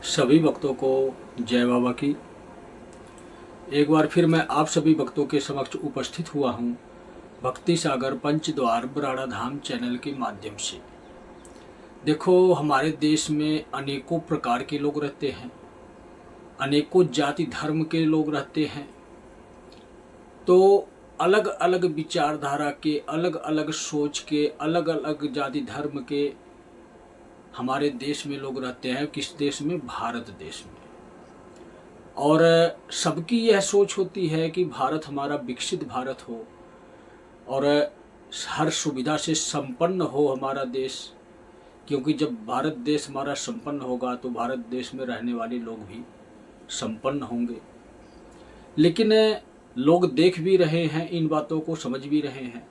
सभी भक्तों को जय बाबा की। एक बार फिर मैं आप सभी भक्तों के समक्ष उपस्थित हुआ हूँ भक्ति सागर पंचद्वार बराड़ा धाम चैनल के माध्यम से। देखो, हमारे देश में अनेकों प्रकार के लोग रहते हैं, अनेकों जाति धर्म के लोग रहते हैं। तो अलग अलग विचारधारा के, अलग अलग सोच के, अलग अलग जाति धर्म के हमारे देश में लोग रहते हैं। किस देश में? भारत देश में। और सबकी यह सोच होती है कि भारत हमारा विकसित भारत हो और हर सुविधा से संपन्न हो हमारा देश, क्योंकि जब भारत देश हमारा संपन्न होगा तो भारत देश में रहने वाले लोग भी संपन्न होंगे। लेकिन लोग देख भी रहे हैं, इन बातों को समझ भी रहे हैं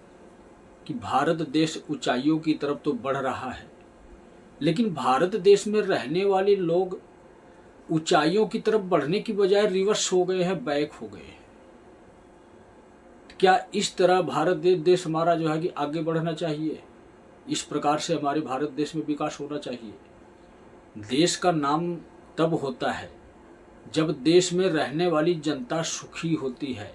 कि भारत देश ऊंचाइयों की तरफ तो बढ़ रहा है, लेकिन भारत देश में रहने वाले लोग ऊंचाइयों की तरफ बढ़ने की बजाय रिवर्स हो गए हैं, बैक हो गए हैं। क्या इस तरह भारत देश हमारा जो है कि आगे बढ़ना चाहिए? इस प्रकार से हमारे भारत देश में विकास होना चाहिए। देश का नाम तब होता है जब देश में रहने वाली जनता सुखी होती है,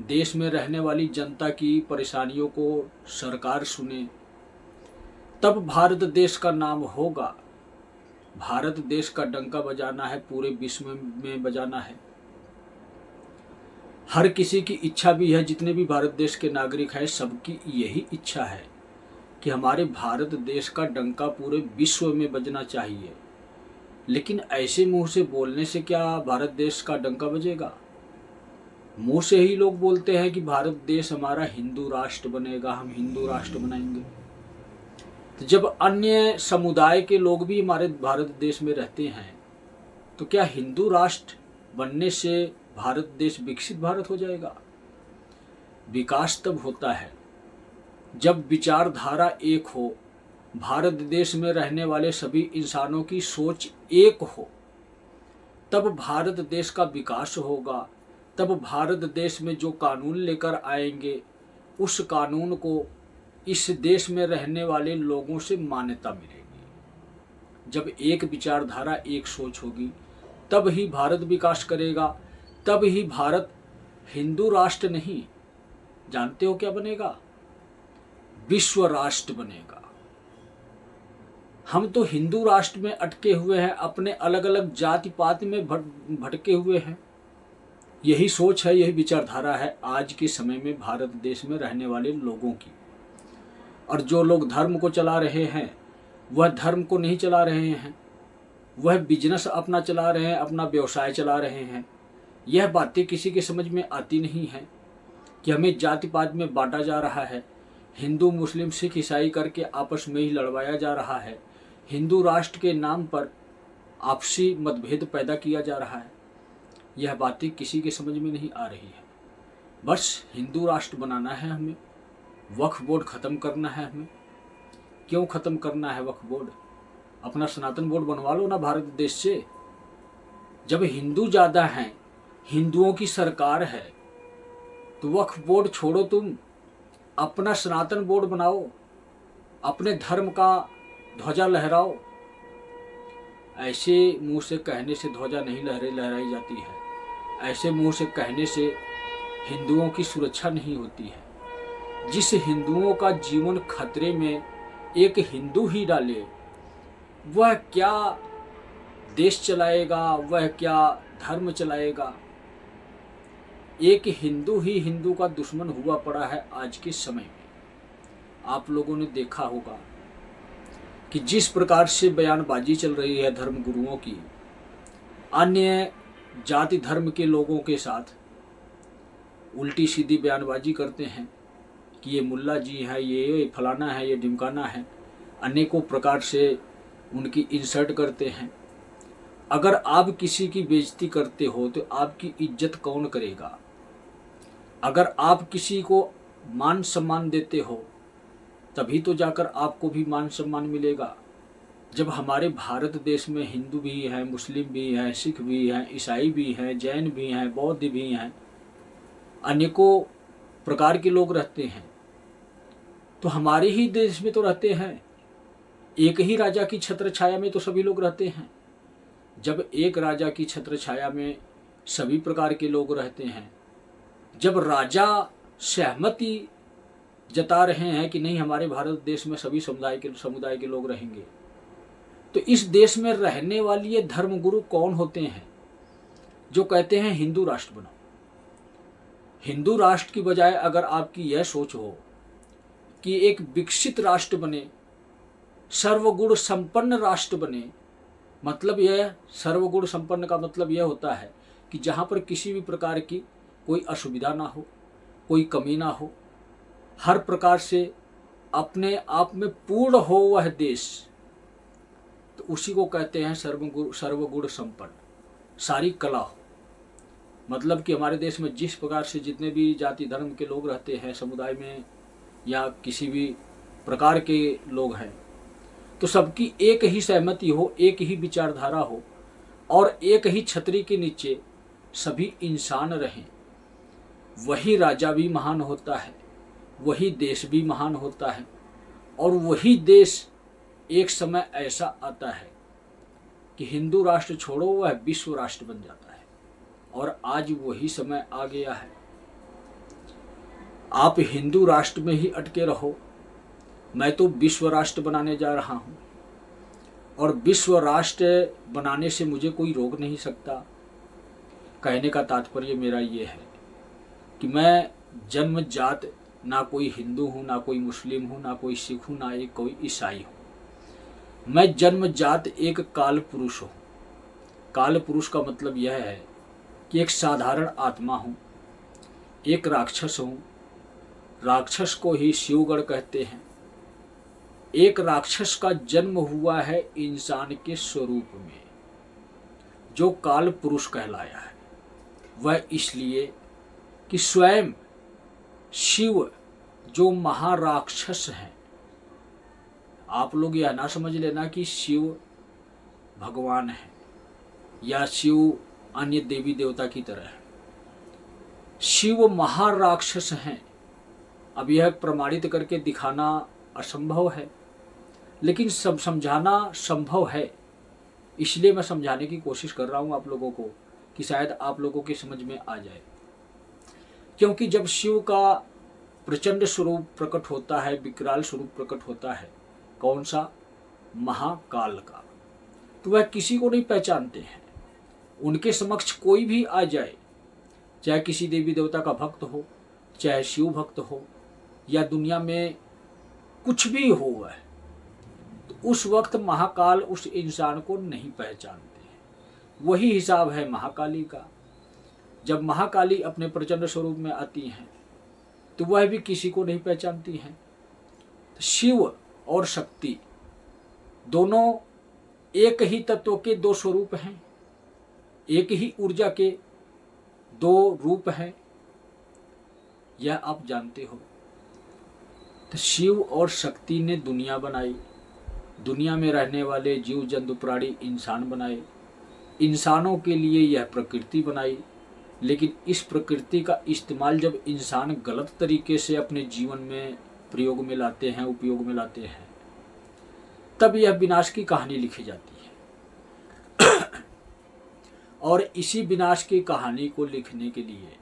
देश में रहने वाली जनता की परेशानियों को सरकार सुने, तब भारत देश का नाम होगा। भारत देश का डंका बजाना है, पूरे विश्व में बजाना है। हर किसी की इच्छा भी है, जितने भी भारत देश के नागरिक हैं सबकी यही इच्छा है कि हमारे भारत देश का डंका पूरे विश्व में बजना चाहिए। लेकिन ऐसे मुंह से बोलने से क्या भारत देश का डंका बजेगा? मुंह से ही लोग बोलते हैं कि भारत देश हमारा हिंदू राष्ट्र बनेगा, हम हिंदू राष्ट्र बनाएंगे। तो जब अन्य समुदाय के लोग भी हमारे भारत देश में रहते हैं तो क्या हिंदू राष्ट्र बनने से भारत देश विकसित भारत हो जाएगा? विकास तब होता है जब विचारधारा एक हो, भारत देश में रहने वाले सभी इंसानों की सोच एक हो, तब भारत देश का विकास होगा। तब भारत देश में जो कानून लेकर आएंगे उस कानून को इस देश में रहने वाले लोगों से मान्यता मिलेगी। जब एक विचारधारा, एक सोच होगी, तब ही भारत विकास करेगा, तब ही भारत हिंदू राष्ट्र नहीं, जानते हो क्या बनेगा? विश्व राष्ट्र बनेगा। हम तो हिंदू राष्ट्र में अटके हुए हैं, अपने अलग अलग जाति पात में भटके हुए हैं। यही सोच है, यही विचारधारा है आज के समय में भारत देश में रहने वाले लोगों की। और जो लोग धर्म को चला रहे हैं वह धर्म को नहीं चला रहे हैं, वह बिजनेस अपना चला रहे हैं, अपना व्यवसाय चला रहे हैं। यह बातें किसी के समझ में आती नहीं है कि हमें जाति पात में बांटा जा रहा है, हिंदू मुस्लिम सिख ईसाई करके आपस में ही लड़वाया जा रहा है, हिंदू राष्ट्र के नाम पर आपसी मतभेद पैदा किया जा रहा है। यह बातें किसी के समझ में नहीं आ रही है। बस हिंदू राष्ट्र बनाना है हमें, वक्फ बोर्ड ख़त्म करना है हमें। क्यों ख़त्म करना है वक्फ बोर्ड? अपना सनातन बोर्ड बनवा लो ना भारत देश से। जब हिंदू ज़्यादा हैं, हिंदुओं की सरकार है, तो वक्फ बोर्ड छोड़ो, तुम अपना सनातन बोर्ड बनाओ, अपने धर्म का ध्वजा लहराओ। ऐसे मुंह से कहने से ध्वजा नहीं लहराई जाती है, ऐसे मुंह से कहने से हिंदुओं की सुरक्षा नहीं होती है। जिस हिंदुओं का जीवन खतरे में एक हिंदू ही डाले, वह क्या देश चलाएगा, वह क्या धर्म चलाएगा? एक हिंदू ही हिंदू का दुश्मन हुआ पड़ा है आज के समय में। आप लोगों ने देखा होगा कि जिस प्रकार से बयानबाजी चल रही है धर्म गुरुओं की, अन्य जाति धर्म के लोगों के साथ उल्टी सीधी बयानबाजी करते हैं कि ये मुल्ला जी हैं, ये फलाना है, ये ढिमकाना है, अनेकों प्रकार से उनकी इंसल्ट करते हैं। अगर आप किसी की बेइज्जती करते हो तो आपकी इज्जत कौन करेगा? अगर आप किसी को मान सम्मान देते हो तभी तो जाकर आपको भी मान सम्मान मिलेगा। जब हमारे भारत देश में हिंदू भी हैं, मुस्लिम भी हैं, सिख भी हैं, ईसाई भी हैं, जैन भी हैं, बौद्ध भी हैं, अनेकों प्रकार के लोग रहते हैं, तो हमारे ही देश में तो रहते हैं। एक ही राजा की छत्र छाया में तो सभी लोग रहते हैं। जब एक राजा की छत्र छाया में सभी प्रकार के लोग रहते हैं, जब राजा सहमति जता रहे हैं कि नहीं हमारे भारत देश में सभी समुदाय के लोग रहेंगे, तो इस देश में रहने वाली ये धर्मगुरु कौन होते हैं जो कहते हैं हिंदू राष्ट्र बनाओ। हिंदू राष्ट्र की बजाय अगर आपकी यह सोच हो कि एक विकसित राष्ट्र बने, सर्वगुण संपन्न राष्ट्र बने, मतलब यह सर्वगुण संपन्न का मतलब यह होता है कि जहाँ पर किसी भी प्रकार की कोई असुविधा ना हो, कोई कमी ना हो, हर प्रकार से अपने आप में पूर्ण हो वह देश, तो उसी को कहते हैं सर्वगुण संपन्न, सारी कला हो। मतलब कि हमारे देश में जिस प्रकार से जितने भी जाति धर्म के लोग रहते हैं समुदाय में या किसी भी प्रकार के लोग हैं, तो सबकी एक ही सहमति हो, एक ही विचारधारा हो और एक ही छतरी के नीचे सभी इंसान रहें, वही राजा भी महान होता है, वही देश भी महान होता है और वही देश एक समय ऐसा आता है कि हिंदू राष्ट्र छोड़ो वह विश्व राष्ट्र बन जाता है। और आज वही समय आ गया है। आप हिंदू राष्ट्र में ही अटके रहो, मैं तो विश्व राष्ट्र बनाने जा रहा हूं और विश्व राष्ट्र बनाने से मुझे कोई रोक नहीं सकता। कहने का तात्पर्य मेरा ये है कि मैं जन्मजात ना कोई हिंदू हूँ, ना कोई मुस्लिम हूँ, ना कोई सिख हूँ, ना एक कोई ईसाई हूँ। मैं जन्मजात एक काल पुरुष हूँ। काल पुरुष का मतलब यह है कि एक साधारण आत्मा हूँ, एक राक्षस हूँ। राक्षस को ही शिवगढ़ कहते हैं। एक राक्षस का जन्म हुआ है इंसान के स्वरूप में, जो काल पुरुष कहलाया है। वह इसलिए कि स्वयं शिव जो महाराक्षस हैं, आप लोग यह ना समझ लेना कि शिव भगवान है या शिव अन्य देवी देवता की तरह है। शिव महाराक्षस हैं। अब यह प्रमाणित करके दिखाना असंभव है, लेकिन समझाना संभव है। इसलिए मैं समझाने की कोशिश कर रहा हूं आप लोगों को कि शायद आप लोगों की समझ में आ जाए। क्योंकि जब शिव का प्रचंड स्वरूप प्रकट होता है, विकराल स्वरूप प्रकट होता है, कौन सा? महाकाल का, तो वह किसी को नहीं पहचानते हैं। उनके समक्ष कोई भी आ जाए, चाहे किसी देवी देवता का भक्त हो, चाहे शिव भक्त हो या दुनिया में कुछ भी हो, वह तो उस वक्त महाकाल उस इंसान को नहीं पहचानते हैं। वही हिसाब है महाकाली का। जब महाकाली अपने प्रचंड स्वरूप में आती हैं तो वह भी किसी को नहीं पहचानती हैं। तो शिव और शक्ति दोनों एक ही तत्व के दो स्वरूप हैं, एक ही ऊर्जा के दो रूप हैं, यह आप जानते हो। तो शिव और शक्ति ने दुनिया बनाई, दुनिया में रहने वाले जीव जंतु प्राणी इंसान बनाए, इंसानों के लिए यह प्रकृति बनाई। लेकिन इस प्रकृति का इस्तेमाल जब इंसान गलत तरीके से अपने जीवन में प्रयोग में लाते हैं, उपयोग में लाते हैं, तब यह विनाश की कहानी लिखी जाती है। और इसी विनाश की कहानी को लिखने के लिए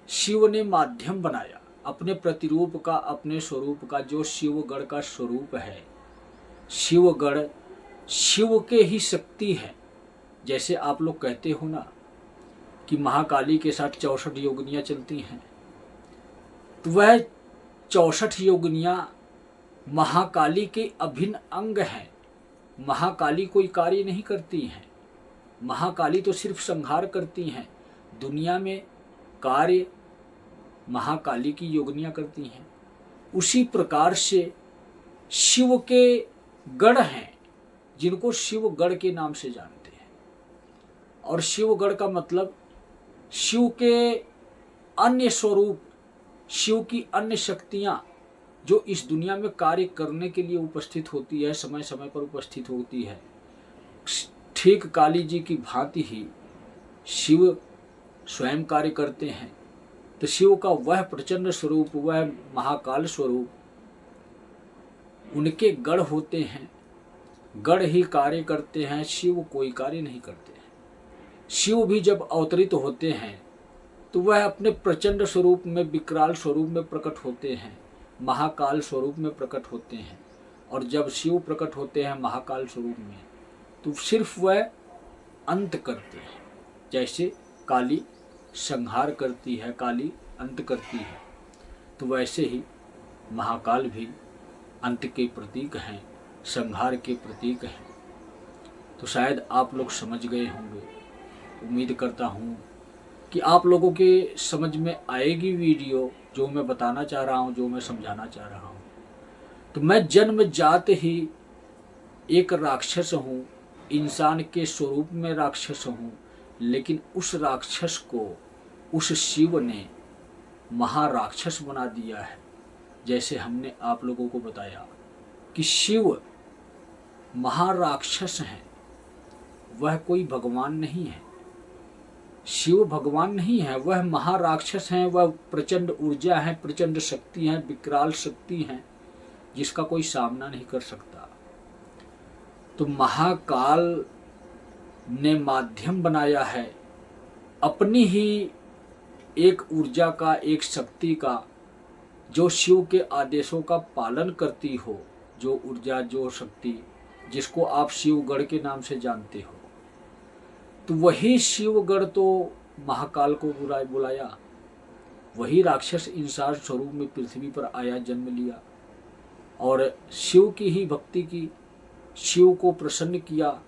शिव ने माध्यम बनाया, अपने प्रतिरूप का, अपने स्वरूप का, जो शिवगढ़ का स्वरूप है। शिवगढ़ शिव के ही शक्ति है। जैसे आप लोग कहते हो ना कि महाकाली के साथ 64 योगिनियाँ चलती हैं, तो वह 64 योगिनियाँ महाकाली के अभिन्न अंग हैं। महाकाली कोई कार्य नहीं करती हैं, महाकाली तो सिर्फ संहार करती हैं। दुनिया में कार्य महाकाली की योगिनियाँ करती हैं। उसी प्रकार से शिव के गढ़ हैं जिनको शिवगढ़ के नाम से जानते हैं। और शिवगढ़ का मतलब शिव के अन्य स्वरूप, शिव की अन्य शक्तियाँ जो इस दुनिया में कार्य करने के लिए उपस्थित होती है, समय समय पर उपस्थित होती है। ठीक काली जी की भांति ही शिव स्वयं कार्य करते हैं। तो शिव का वह प्रचंड स्वरूप, वह महाकाल स्वरूप, उनके गढ़ होते हैं गण ही कार्य करते हैं, शिव कोई कार्य नहीं करते हैं। शिव भी जब अवतरित होते हैं तो वह अपने प्रचंड स्वरूप में, विकराल स्वरूप में प्रकट होते हैं, महाकाल स्वरूप में प्रकट होते हैं। और जब शिव प्रकट होते हैं महाकाल स्वरूप में तो सिर्फ वह अंत करते हैं। जैसे काली संहार करती है, काली अंत करती है, तो वैसे ही महाकाल भी अंत के प्रतीक हैं, संहार के प्रतीक हैं। तो शायद आप लोग समझ गए होंगे। उम्मीद करता हूँ कि आप लोगों के समझ में आएगी वीडियो, जो मैं बताना चाह रहा हूँ, जो मैं समझाना चाह रहा हूँ। तो मैं जन्म जात ही एक राक्षस हूँ, इंसान के स्वरूप में राक्षस हूँ, लेकिन उस राक्षस को उस शिव ने महाराक्षस बना दिया है। जैसे हमने आप लोगों को बताया कि शिव महाराक्षस हैं, वह कोई भगवान नहीं है। शिव भगवान नहीं है, वह महाराक्षस हैं, वह प्रचंड ऊर्जा है, प्रचंड शक्ति है, विकराल शक्ति है, जिसका कोई सामना नहीं कर सकता। तो महाकाल ने माध्यम बनाया है अपनी ही एक ऊर्जा का, एक शक्ति का, जो शिव के आदेशों का पालन करती हो, जो ऊर्जा, जो शक्ति जिसको आप शिवगढ़ के नाम से जानते हो। तो वही शिवगढ़ तो महाकाल को बुलाया, वही राक्षस इंसान स्वरूप में पृथ्वी पर आया, जन्म लिया और शिव की ही भक्ति की, शिव को प्रसन्न किया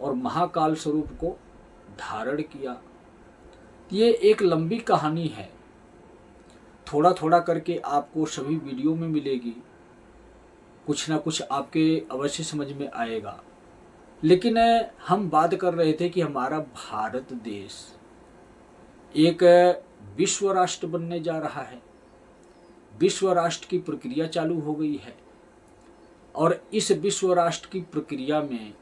और महाकाल स्वरूप को धारण किया। ये एक लंबी कहानी है, थोड़ा थोड़ा करके आपको सभी वीडियो में मिलेगी, कुछ ना कुछ आपके अवश्य समझ में आएगा। लेकिन हम बात कर रहे थे कि हमारा भारत देश एक विश्व राष्ट्र बनने जा रहा है। विश्व राष्ट्र की प्रक्रिया चालू हो गई है और इस विश्व राष्ट्र की प्रक्रिया में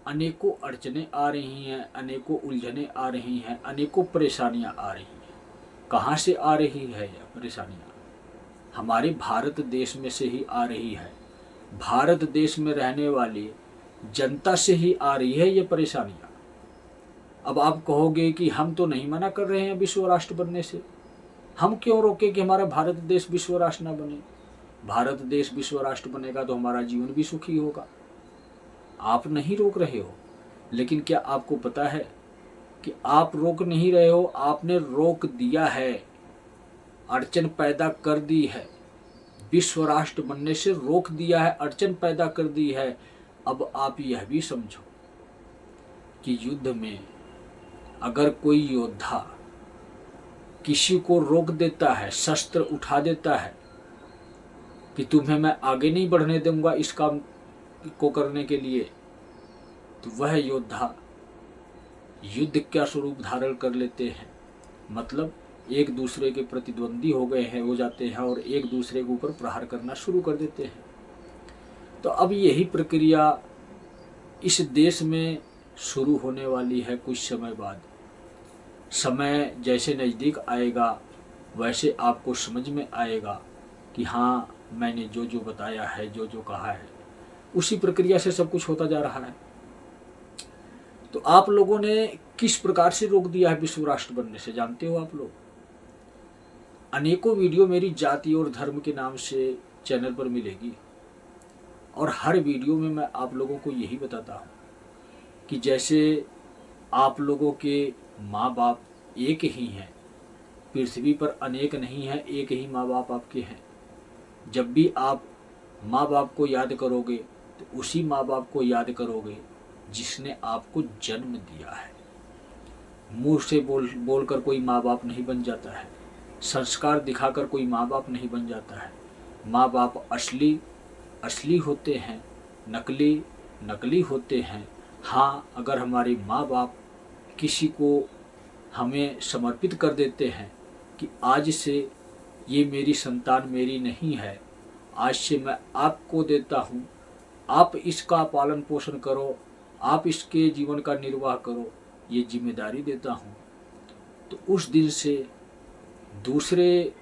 अनेकों अड़चने आ रही हैं, अनेकों उलझने आ रही हैं, अनेकों परेशानियां आ रही हैं। कहाँ से आ रही है यह परेशानियां? हमारे भारत देश में से ही आ रही है। भारत देश में रहने वाली जनता से ही आ रही है ये परेशानियां। अब आप कहोगे कि हम तो नहीं मना कर रहे हैं विश्व राष्ट्र बनने से, हम क्यों रोके कि हमारा भारत देश विश्व राष्ट्र ना बने? भारत देश विश्व राष्ट्र बनेगा तो हमारा जीवन भी सुखी होगा। आप नहीं रोक रहे हो, लेकिन क्या आपको पता है कि आप रोक नहीं रहे हो, आपने रोक दिया है, अड़चन पैदा कर दी है। विश्व राष्ट्र बनने से रोक दिया है, अड़चन पैदा कर दी है। अब आप यह भी समझो कि युद्ध में अगर कोई योद्धा किसी को रोक देता है, शस्त्र उठा देता है कि तुम्हें मैं आगे नहीं बढ़ने दूंगा इस काम को करने के लिए, तो वह योद्धा युद्ध का स्वरूप धारण कर लेते हैं। मतलब एक दूसरे के प्रतिद्वंदी हो जाते हैं और एक दूसरे के ऊपर प्रहार करना शुरू कर देते हैं। तो अब यही प्रक्रिया इस देश में शुरू होने वाली है कुछ समय बाद। समय जैसे नज़दीक आएगा वैसे आपको समझ में आएगा कि हाँ, मैंने जो जो बताया है, जो जो कहा है, उसी प्रक्रिया से सब कुछ होता जा रहा है। तो आप लोगों ने किस प्रकार से रोक दिया है विश्व राष्ट्र बनने से, जानते हो आप लोग? अनेकों वीडियो मेरी जाति और धर्म के नाम से चैनल पर मिलेगी और हर वीडियो में मैं आप लोगों को यही बताता हूँ कि जैसे आप लोगों के माँ बाप एक ही हैं, पृथ्वी पर अनेक नहीं हैं, एक ही माँ बाप आपके हैं। जब भी आप माँ बाप को याद करोगे तो उसी माँ बाप को याद करोगे जिसने आपको जन्म दिया है। मुंह से बोलकर कोई माँ बाप नहीं बन जाता है, संस्कार दिखाकर कोई माँ बाप नहीं बन जाता है। माँ बाप असली होते हैं, नकली होते हैं। हाँ, अगर हमारे माँ बाप किसी को हमें समर्पित कर देते हैं कि आज से ये मेरी संतान मेरी नहीं है, आज से मैं आपको देता हूँ, आप इसका पालन पोषण करो, आप इसके जीवन का निर्वाह करो, ये जिम्मेदारी देता हूँ, तो उस दिन से दूसरे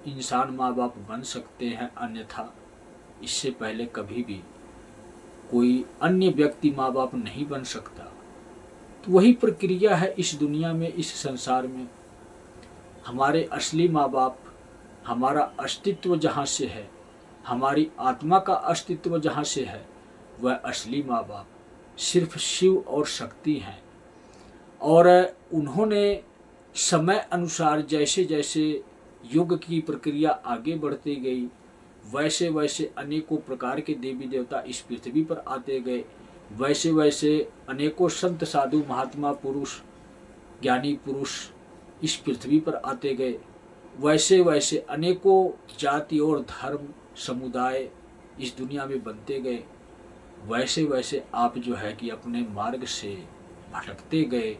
इंसान माँ बाप बन सकते हैं। अन्यथा इससे पहले कभी भी कोई अन्य व्यक्ति माँ बाप नहीं बन सकता। तो वही प्रक्रिया है इस दुनिया में, इस संसार में। हमारे असली माँ बाप, हमारा अस्तित्व जहाँ से है, हमारी आत्मा का अस्तित्व जहाँ से है, वह असली माँ बाप सिर्फ शिव और शक्ति हैं। और उन्होंने समय अनुसार जैसे जैसे युग की प्रक्रिया आगे बढ़ती गई, वैसे वैसे अनेकों प्रकार के देवी देवता इस पृथ्वी पर आते गए, वैसे वैसे अनेकों संत साधु महात्मा पुरुष ज्ञानी पुरुष इस पृथ्वी पर आते गए, वैसे वैसे अनेकों जाति और धर्म समुदाय इस दुनिया में बनते गए, वैसे वैसे आप जो है कि अपने मार्ग से भटकते गए।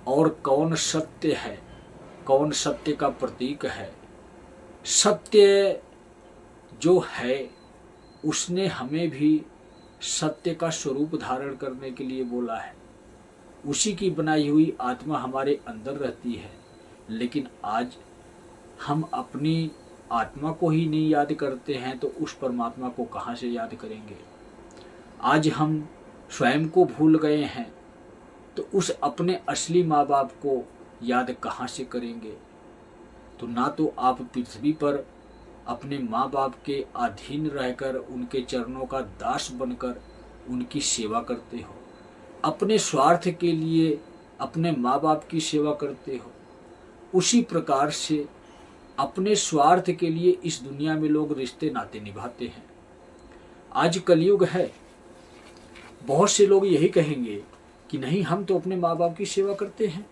और कौन सत्य है, कौन सत्य का प्रतीक है? सत्य जो है उसने हमें भी सत्य का स्वरूप धारण करने के लिए बोला है। उसी की बनाई हुई आत्मा हमारे अंदर रहती है। लेकिन आज हम अपनी आत्मा को ही नहीं याद करते हैं तो उस परमात्मा को कहाँ से याद करेंगे? आज हम स्वयं को भूल गए हैं तो उस अपने असली माँ बाप को याद कहाँ से करेंगे? तो ना तो आप पृथ्वी पर अपने माँ बाप के अधीन रहकर उनके चरणों का दास बनकर उनकी सेवा करते हो, अपने स्वार्थ के लिए अपने माँ बाप की सेवा करते हो। उसी प्रकार से अपने स्वार्थ के लिए इस दुनिया में लोग रिश्ते नाते निभाते हैं। आज कलयुग है, बहुत से लोग यही कहेंगे कि नहीं, हम तो अपने माँ बाप की सेवा करते हैं।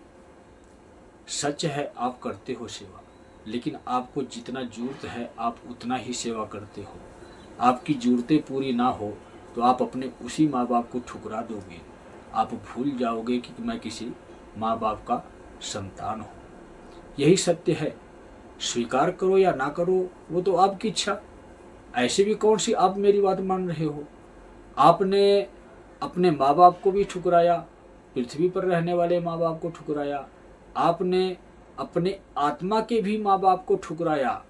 सच है, आप करते हो सेवा, लेकिन आपको जितना जरूरत है आप उतना ही सेवा करते हो। आपकी जरूरतें पूरी ना हो तो आप अपने उसी माँ बाप को ठुकरा दोगे। आप भूल जाओगे कि मैं किसी माँ बाप का संतान हूँ। यही सत्य है। स्वीकार करो या ना करो वो तो आपकी इच्छा। ऐसे भी कौन सी आप मेरी बात मान रहे हो? आपने अपने माँ बाप को भी ठुकराया, पृथ्वी पर रहने वाले माँ बाप को ठुकराया, आपने अपने आत्मा के भी माँ बाप को ठुकराया,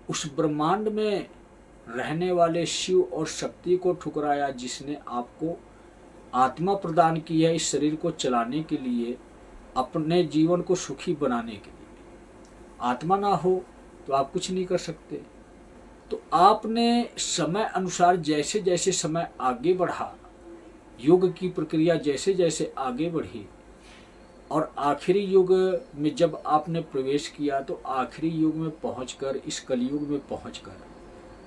उस ब्रह्मांड में रहने वाले शिव और शक्ति को ठुकराया जिसने आपको आत्मा प्रदान की है इस शरीर को चलाने के लिए, अपने जीवन को सुखी बनाने के लिए। आत्मा ना हो तो आप कुछ नहीं कर सकते। तो आपने समय अनुसार जैसे जैसे समय आगे बढ़ा, युग की प्रक्रिया जैसे जैसे आगे बढ़ी, और आखिरी युग में जब आपने प्रवेश किया तो आखिरी युग में पहुंचकर, इस कलयुग में पहुंचकर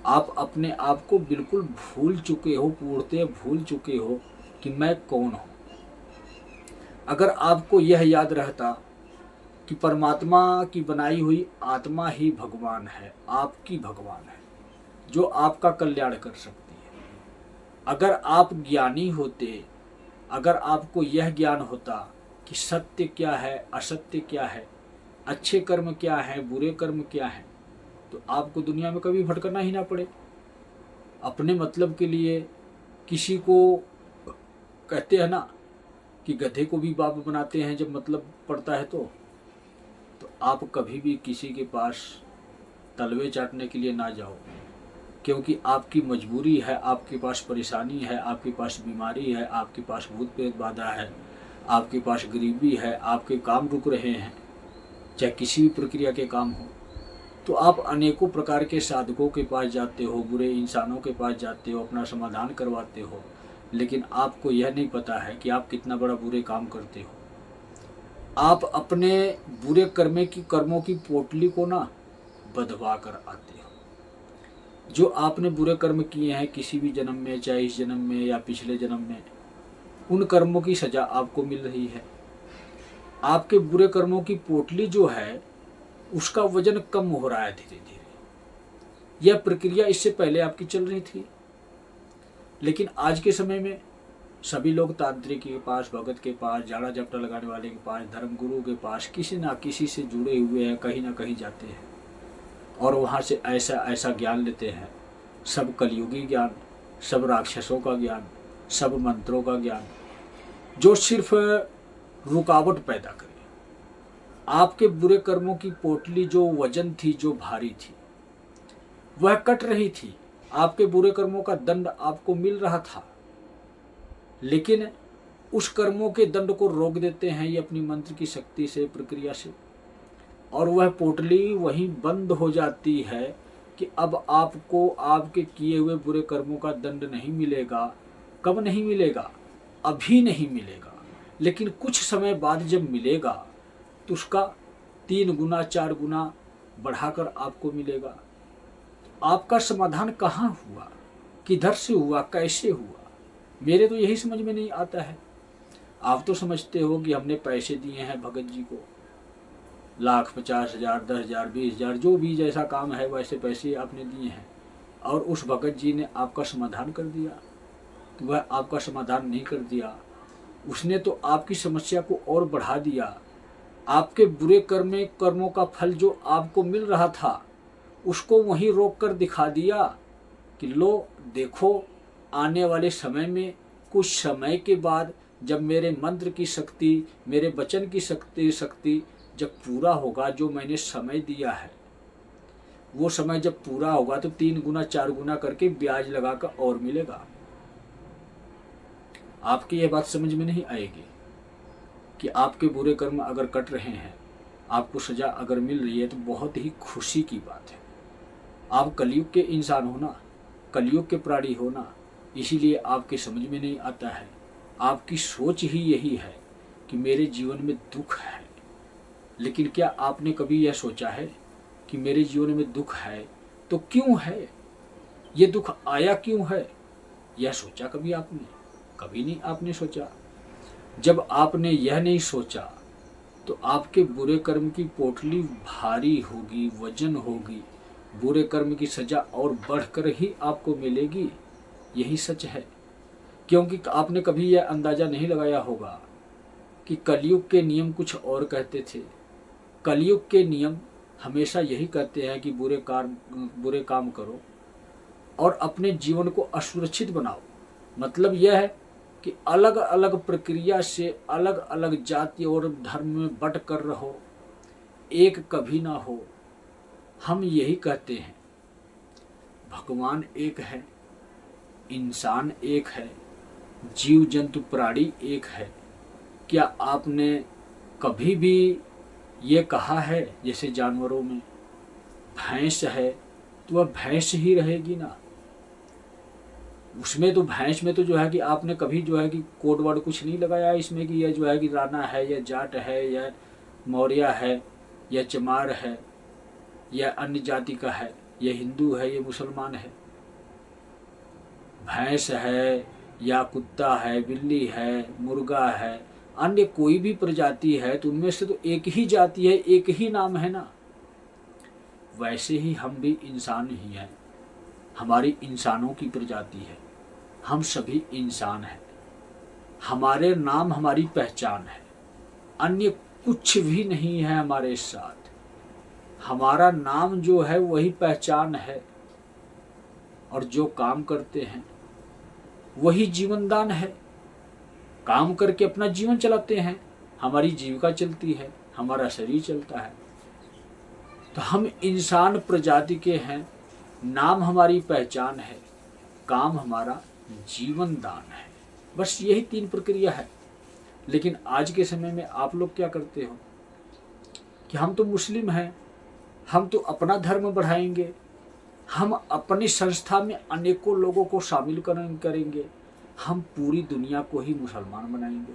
आप अपने आप को बिल्कुल भूल चुके हो, पूर्णतः भूल चुके हो कि मैं कौन हूँ। अगर आपको यह याद रहता कि परमात्मा की बनाई हुई आत्मा ही भगवान है, आपकी भगवान है, जो आपका कल्याण कर सकती है। अगर आप ज्ञानी होते, अगर आपको यह ज्ञान होता कि सत्य क्या है, असत्य क्या है, अच्छे कर्म क्या है, बुरे कर्म क्या है, तो आपको दुनिया में कभी भटकना ही ना पड़े। अपने मतलब के लिए किसी को, कहते हैं ना कि गधे को भी बाप बनाते हैं जब मतलब पड़ता है तो आप कभी भी किसी के पास तलवे चाटने के लिए ना जाओ, क्योंकि आपकी मजबूरी है, आपके पास परेशानी है, आपके पास बीमारी है, आपके पास भूत प्रेत बाधा है, आपके पास गरीबी है, आपके काम रुक रहे हैं, चाहे किसी भी प्रक्रिया के काम हो, तो आप अनेकों प्रकार के साधकों के पास जाते हो, बुरे इंसानों के पास जाते हो, अपना समाधान करवाते हो, लेकिन आपको यह नहीं पता है कि आप कितना बड़ा बुरे काम करते हो। आप अपने बुरे कर्मों की पोटली को ना बंधवा कर आते हो। जो आपने बुरे कर्म किए हैं किसी भी जन्म में, चाहे इस जन्म में या पिछले जन्म में, उन कर्मों की सजा आपको मिल रही है। आपके बुरे कर्मों की पोटली जो है उसका वजन कम हो रहा है धीरे धीरे। यह प्रक्रिया इससे पहले आपकी चल रही थी, लेकिन आज के समय में सभी लोग तांत्रिक के पास, भगत के पास, झाड़ा झपटा लगाने वाले के पास, धर्म गुरु के पास, किसी ना किसी से जुड़े हुए हैं, कहीं ना कहीं जाते हैं और वहाँ से ऐसा ऐसा ज्ञान लेते हैं। सब कलयुगी ज्ञान, सब राक्षसों का ज्ञान, सब मंत्रों का ज्ञान, जो सिर्फ रुकावट पैदा करे। आपके बुरे कर्मों की पोटली जो वजन थी, जो भारी थी, वह कट रही थी, आपके बुरे कर्मों का दंड आपको मिल रहा था, लेकिन उस कर्मों के दंड को रोक देते हैं ये अपनी मंत्र की शक्ति से, प्रक्रिया से, और वह पोटली वहीं बंद हो जाती है कि अब आपको आपके किए हुए बुरे कर्मों का दंड नहीं मिलेगा। कब नहीं मिलेगा? अभी नहीं मिलेगा, लेकिन कुछ समय बाद जब मिलेगा तो उसका 3 गुना 4 गुना बढ़ाकर आपको मिलेगा। आपका समाधान कहाँ हुआ, किधर से हुआ, कैसे हुआ? मेरे तो यही समझ में नहीं आता है। आप तो समझते हो कि हमने पैसे दिए हैं भगत जी को, लाख, 50,000, 10,000, 20,000, जो भी जैसा काम है वैसे पैसे आपने दिए हैं, और उस भगत जी ने आपका समाधान कर दिया। तो वह आपका समाधान नहीं कर दिया, उसने तो आपकी समस्या को और बढ़ा दिया। आपके बुरे कर्मों का फल जो आपको मिल रहा था उसको वहीं रोक कर दिखा दिया कि लो देखो, आने वाले समय में, कुछ समय के बाद, जब मेरे मंत्र की शक्ति, मेरे वचन की शक्ति जब पूरा होगा, जो मैंने समय दिया है वो समय जब पूरा होगा तो 3 गुना 4 गुना करके ब्याज लगाकर और मिलेगा। आपकी यह बात समझ में नहीं आएगी कि आपके बुरे कर्म अगर कट रहे हैं, आपको सजा अगर मिल रही है तो बहुत ही खुशी की बात है। आप कलयुग के इंसान हो ना, कलयुग के प्राणी हो ना, इसीलिए आपके समझ में नहीं आता है। आपकी सोच ही यही है कि मेरे जीवन में दुख है, लेकिन क्या आपने कभी यह सोचा है कि मेरे जीवन में दुख है तो क्यों है, ये दुख आया क्यों है? यह सोचा कभी आपने? कभी नहीं आपने सोचा। जब आपने यह नहीं सोचा तो आपके बुरे कर्म की पोटली भारी होगी, वजन होगी, बुरे कर्म की सजा और बढ़कर ही आपको मिलेगी। यही सच है, क्योंकि आपने कभी यह अंदाजा नहीं लगाया होगा कि कलयुग के नियम कुछ और कहते थे। कलयुग के नियम हमेशा यही कहते हैं कि बुरे काम करो और अपने जीवन को असुरक्षित बनाओ। मतलब यह है कि अलग अलग प्रक्रिया से अलग अलग जाति और धर्म में बट कर रहो, एक कभी ना हो। हम यही कहते हैं, भगवान एक है, इंसान एक है, जीव जंतु प्राणी एक है। क्या आपने कभी भी ये कहा है, जैसे जानवरों में भैंस है तो वह भैंस ही रहेगी ना? उसमें तो भैंस में तो जो है कि आपने कभी जो है कि कोड वर्ड कुछ नहीं लगाया इसमें कि यह जो है कि राणा है, या जाट है, या मौर्य है, या चमार है, या अन्य जाति का है, यह हिंदू है, ये मुसलमान है। भैंस है या कुत्ता है, बिल्ली है, मुर्गा है, अन्य कोई भी प्रजाति है तो उनमें से तो एक ही जाति है, एक ही नाम है ना। वैसे ही हम भी इंसान ही हैं, हमारी इंसानों की प्रजाति है, हम सभी इंसान हैं, हमारे नाम हमारी पहचान है, अन्य कुछ भी नहीं है हमारे साथ। हमारा नाम जो है वही पहचान है, और जो काम करते हैं वही जीवन दान है। काम करके अपना जीवन चलाते हैं, हमारी जीविका चलती है, हमारा शरीर चलता है। तो हम इंसान प्रजाति के हैं, नाम हमारी पहचान है, काम हमारा जीवन दान है। बस यही 3 प्रक्रिया है। लेकिन आज के समय में आप लोग क्या करते हो कि हम तो मुस्लिम हैं, हम तो अपना धर्म बढ़ाएंगे, हम अपनी संस्था में अनेकों लोगों को शामिल करेंगे, हम पूरी दुनिया को ही मुसलमान बनाएंगे।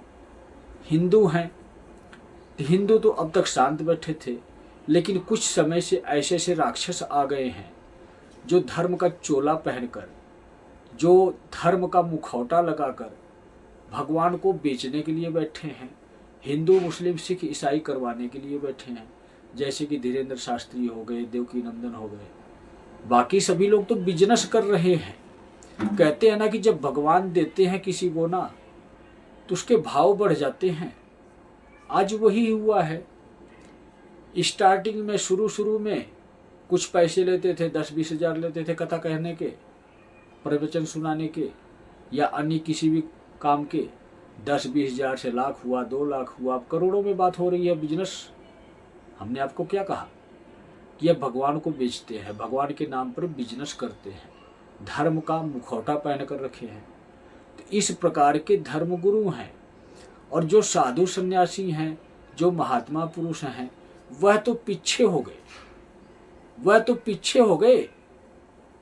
हिंदू हैं तो हिंदू तो अब तक शांत बैठे थे, लेकिन कुछ समय से ऐसे ऐसे राक्षस आ गए हैं जो धर्म का चोला पहनकर, जो धर्म का मुखौटा लगाकर भगवान को बेचने के लिए बैठे हैं, हिंदू मुस्लिम सिख ईसाई करवाने के लिए बैठे हैं। जैसे कि धीरेन्द्र शास्त्री हो गए, देवकी नंदन हो गए, बाकी सभी लोग तो बिजनेस कर रहे हैं। कहते हैं ना कि जब भगवान देते हैं किसी को ना तो उसके भाव बढ़ जाते हैं। आज वही हुआ है। स्टार्टिंग में शुरू में कुछ पैसे लेते थे, 10-20 हज़ार लेते थे कथा कहने के, प्रवचन सुनाने के, या अन्य किसी भी काम के। 10-20 हज़ार से लाख हुआ, 2 लाख हुआ, अब करोड़ों में बात हो रही है बिजनेस। हमने आपको क्या कहा कि यह भगवान को बेचते हैं, भगवान के नाम पर बिजनेस करते हैं। धर्म का मुखौटा पहन कर रखे हैं। तो इस प्रकार के धर्मगुरु हैं। और जो साधु सन्यासी हैं, जो महात्मा पुरुष हैं, वह तो पीछे हो गए, वह तो पीछे हो गए।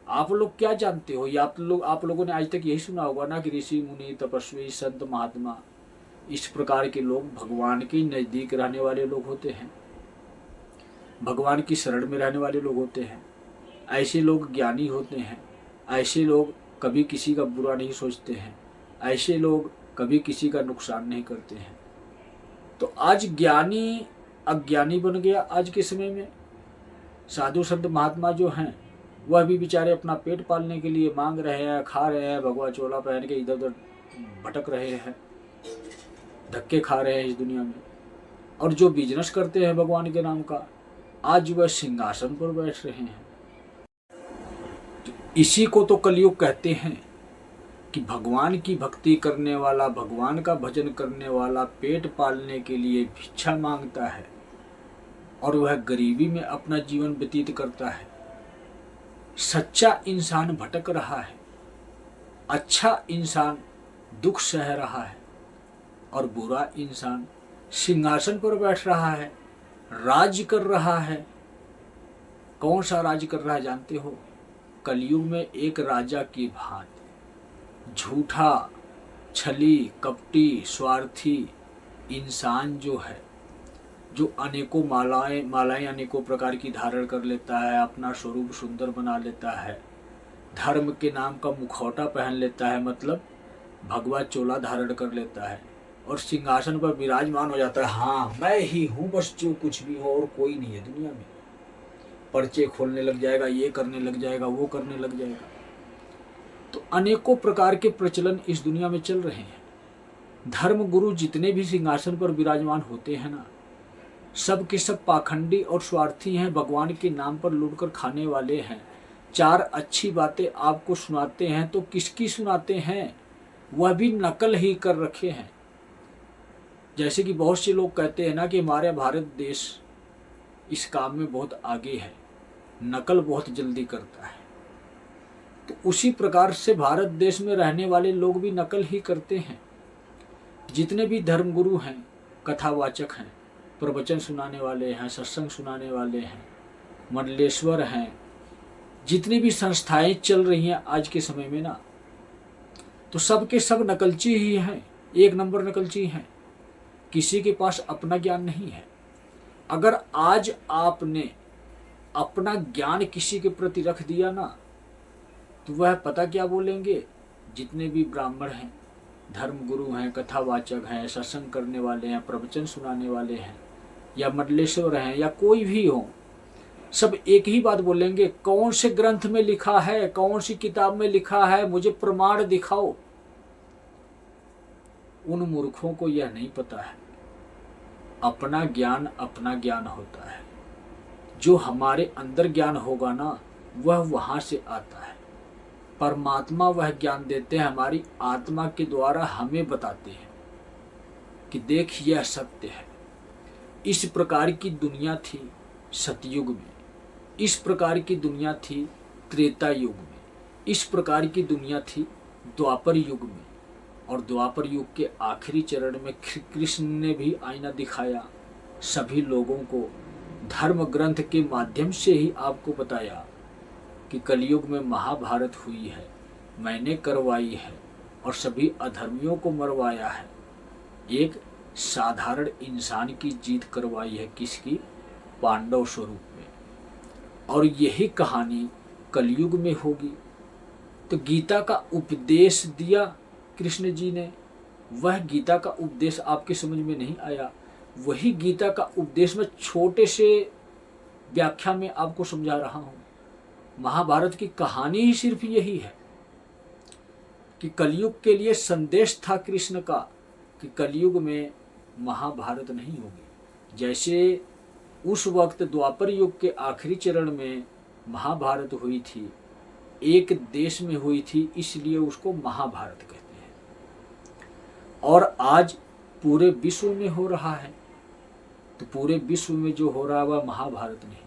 आप लोग क्या जानते हो? या आप लोगों ने आज तक यही सुना होगा ना कि ऋषि मुनि तपस्वी संत महात्मा, इस प्रकार के लोग भगवान के नजदीक रहने वाले लोग होते हैं, भगवान की शरण में रहने वाले लोग होते हैं। ऐसे लोग ज्ञानी होते हैं। ऐसे लोग कभी किसी का बुरा नहीं सोचते हैं। ऐसे लोग कभी किसी का नुकसान नहीं करते हैं। तो आज ज्ञानी अज्ञानी बन गया। आज के समय में साधु संत महात्मा जो हैं, वह भी बेचारे अपना पेट पालने के लिए मांग रहे हैं, खा रहे हैं, भगवा चोला पहन के इधर उधर भटक रहे हैं, धक्के खा रहे हैं इस दुनिया में। और जो बिजनेस करते हैं भगवान के नाम का, आज वह सिंहासन पर बैठ रहे हैं। तो इसी को तो कलयुग कहते हैं कि भगवान की भक्ति करने वाला, भगवान का भजन करने वाला पेट पालने के लिए भिक्षा मांगता है और वह गरीबी में अपना जीवन व्यतीत करता है। सच्चा इंसान भटक रहा है, अच्छा इंसान दुख सह रहा है और बुरा इंसान सिंहासन पर बैठ रहा है, राज कर रहा है। कौन सा राज कर रहा है जानते हो? कलयुग में एक राजा की भांति झूठा, छली, कपटी, स्वार्थी इंसान जो है, जो अनेकों मालाएं अनेकों प्रकार की धारण कर लेता है, अपना स्वरूप सुंदर बना लेता है, धर्म के नाम का मुखौटा पहन लेता है, मतलब भगवा चोला धारण कर लेता है और सिंहासन पर विराजमान हो जाता है। हाँ, मैं ही हूँ बस, जो कुछ भी हो और कोई नहीं है दुनिया में। पर्चे खोलने लग जाएगा, ये करने लग जाएगा, वो करने लग जाएगा। तो अनेकों प्रकार के प्रचलन इस दुनिया में चल रहे हैं। धर्म गुरु जितने भी सिंहासन पर विराजमान होते हैं ना, सब के सब पाखंडी और स्वार्थी हैं, भगवान के नाम पर लूटकर खाने वाले हैं। चार अच्छी बातें आपको सुनाते हैं तो किसकी सुनाते हैं? वह भी नकल ही कर रखे हैं। जैसे कि बहुत से लोग कहते हैं ना कि हमारा भारत देश इस काम में बहुत आगे है, नकल बहुत जल्दी करता है। तो उसी प्रकार से भारत देश में रहने वाले लोग भी नकल ही करते हैं। जितने भी धर्मगुरु हैं, कथावाचक हैं, प्रवचन सुनाने वाले हैं, सत्संग सुनाने वाले हैं, मंडलेश्वर हैं, जितनी भी संस्थाएं चल रही हैं आज के समय में ना, तो सब के सब नकलची ही हैं, एक नंबर नकलची हैं। किसी के पास अपना ज्ञान नहीं है। अगर आज आपने अपना ज्ञान किसी के प्रति रख दिया ना, तो वह पता क्या बोलेंगे? जितने भी ब्राह्मण हैं, धर्मगुरु हैं, कथावाचक हैं, सत्संग करने वाले हैं, प्रवचन सुनाने वाले हैं, या मंडलेश्वर हैं, या कोई भी हो, सब एक ही बात बोलेंगे, कौन से ग्रंथ में लिखा है, कौन सी किताब में लिखा है, मुझे प्रमाण दिखाओ। उन मूर्खों को यह नहीं पता है, अपना ज्ञान होता है। जो हमारे अंदर ज्ञान होगा ना, वह वहां से आता है। परमात्मा वह ज्ञान देते हैं, हमारी आत्मा के द्वारा हमें बताते हैं कि देख यह सत्य है। इस प्रकार की दुनिया थी सतयुग में, इस प्रकार की दुनिया थी त्रेता युग में, इस प्रकार की दुनिया थी द्वापर युग में, और द्वापर युग के आखिरी चरण में कृष्ण ने भी आईना दिखाया, सभी लोगों को धर्म ग्रंथ के माध्यम से ही आपको बताया कि कलयुग में महाभारत हुई है, मैंने करवाई है और सभी अधर्मियों को मरवाया है। एक साधारण इंसान की जीत करवाई है, किसकी? पांडव स्वरूप में। और यही कहानी कलयुग में होगी। तो गीता का उपदेश दिया कृष्ण जी ने, वह गीता का उपदेश आपके समझ में नहीं आया। वही गीता का उपदेश में छोटे से व्याख्या में आपको समझा रहा हूँ। महाभारत की कहानी ही सिर्फ यही है कि कलयुग के लिए संदेश था कृष्ण का कि कलयुग में महाभारत नहीं होगी। जैसे उस वक्त द्वापर युग के आखिरी चरण में महाभारत हुई थी, एक देश में हुई थी, इसलिए उसको महाभारत कहते हैं। और आज पूरे विश्व में हो रहा है, तो पूरे विश्व में जो हो रहा है वह महाभारत नहीं है,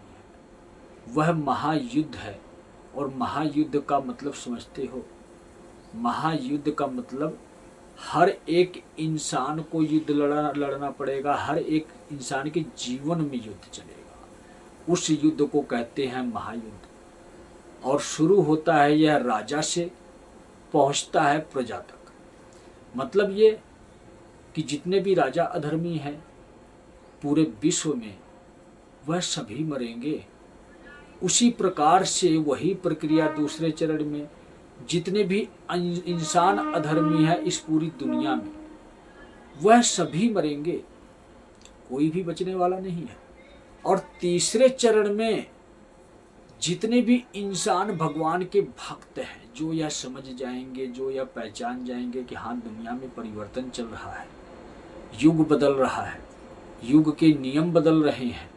वह महायुद्ध है। और महायुद्ध का मतलब समझते हो? महायुद्ध का मतलब हर एक इंसान को युद्ध लड़ना पड़ेगा, हर एक इंसान के जीवन में युद्ध चलेगा। उस युद्ध को कहते हैं महायुद्ध। और शुरू होता है यह राजा से, पहुंचता है प्रजा तक। मतलब ये कि जितने भी राजा अधर्मी हैं पूरे विश्व में, वह सभी मरेंगे। उसी प्रकार से वही प्रक्रिया दूसरे चरण में, जितने भी इंसान अधर्मी है इस पूरी दुनिया में, वह सभी मरेंगे, कोई भी बचने वाला नहीं है। और तीसरे चरण में जितने भी इंसान भगवान के भक्त हैं, जो यह समझ जाएंगे, जो यह पहचान जाएंगे कि हाँ दुनिया में परिवर्तन चल रहा है, युग बदल रहा है, युग के नियम बदल रहे हैं,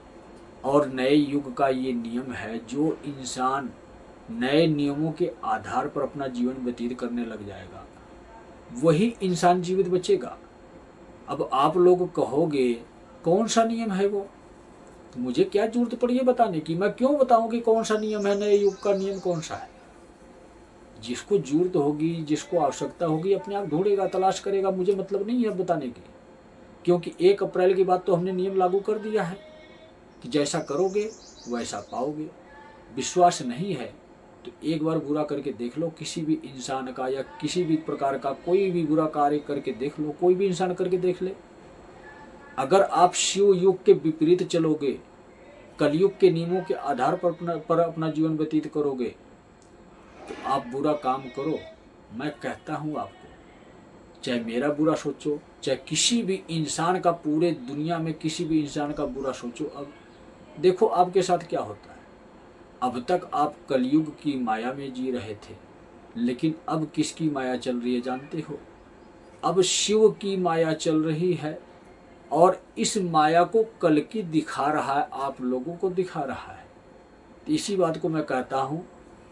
और नए युग का ये नियम है, जो इंसान नए नियमों के आधार पर अपना जीवन व्यतीत करने लग जाएगा, वही इंसान जीवित बचेगा। अब आप लोग कहोगे कौन सा नियम है वो? तो मुझे क्या जरूरत पड़ी है बताने की? मैं क्यों बताऊं कि कौन सा नियम है, नए युग का नियम कौन सा है? जिसको जरूरत होगी, जिसको आवश्यकता होगी, अपने आप ढूंढेगा, तलाश करेगा। मुझे मतलब नहीं है बताने की, क्योंकि 1 अप्रैल के बाद तो हमने नियम लागू कर दिया है कि जैसा करोगे वैसा पाओगे। विश्वास नहीं है तो एक बार बुरा करके देख लो, किसी भी इंसान का या किसी भी प्रकार का कोई भी बुरा कार्य करके देख लो, कोई भी इंसान करके देख ले। अगर आप शिव युग के विपरीत चलोगे, कलयुग के नियमों के आधार पर अपना जीवन व्यतीत करोगे, तो आप बुरा काम करो, मैं कहता हूँ आपको, चाहे मेरा बुरा सोचो, चाहे किसी भी इंसान का, पूरे दुनिया में किसी भी इंसान का बुरा सोचो, अब देखो आपके साथ क्या होता है। अब तक आप कलयुग की माया में जी रहे थे, लेकिन अब किसकी माया चल रही है जानते हो? अब शिव की माया चल रही है, और इस माया को कल की दिखा रहा है, आप लोगों को दिखा रहा है। तो इसी बात को मैं कहता हूँ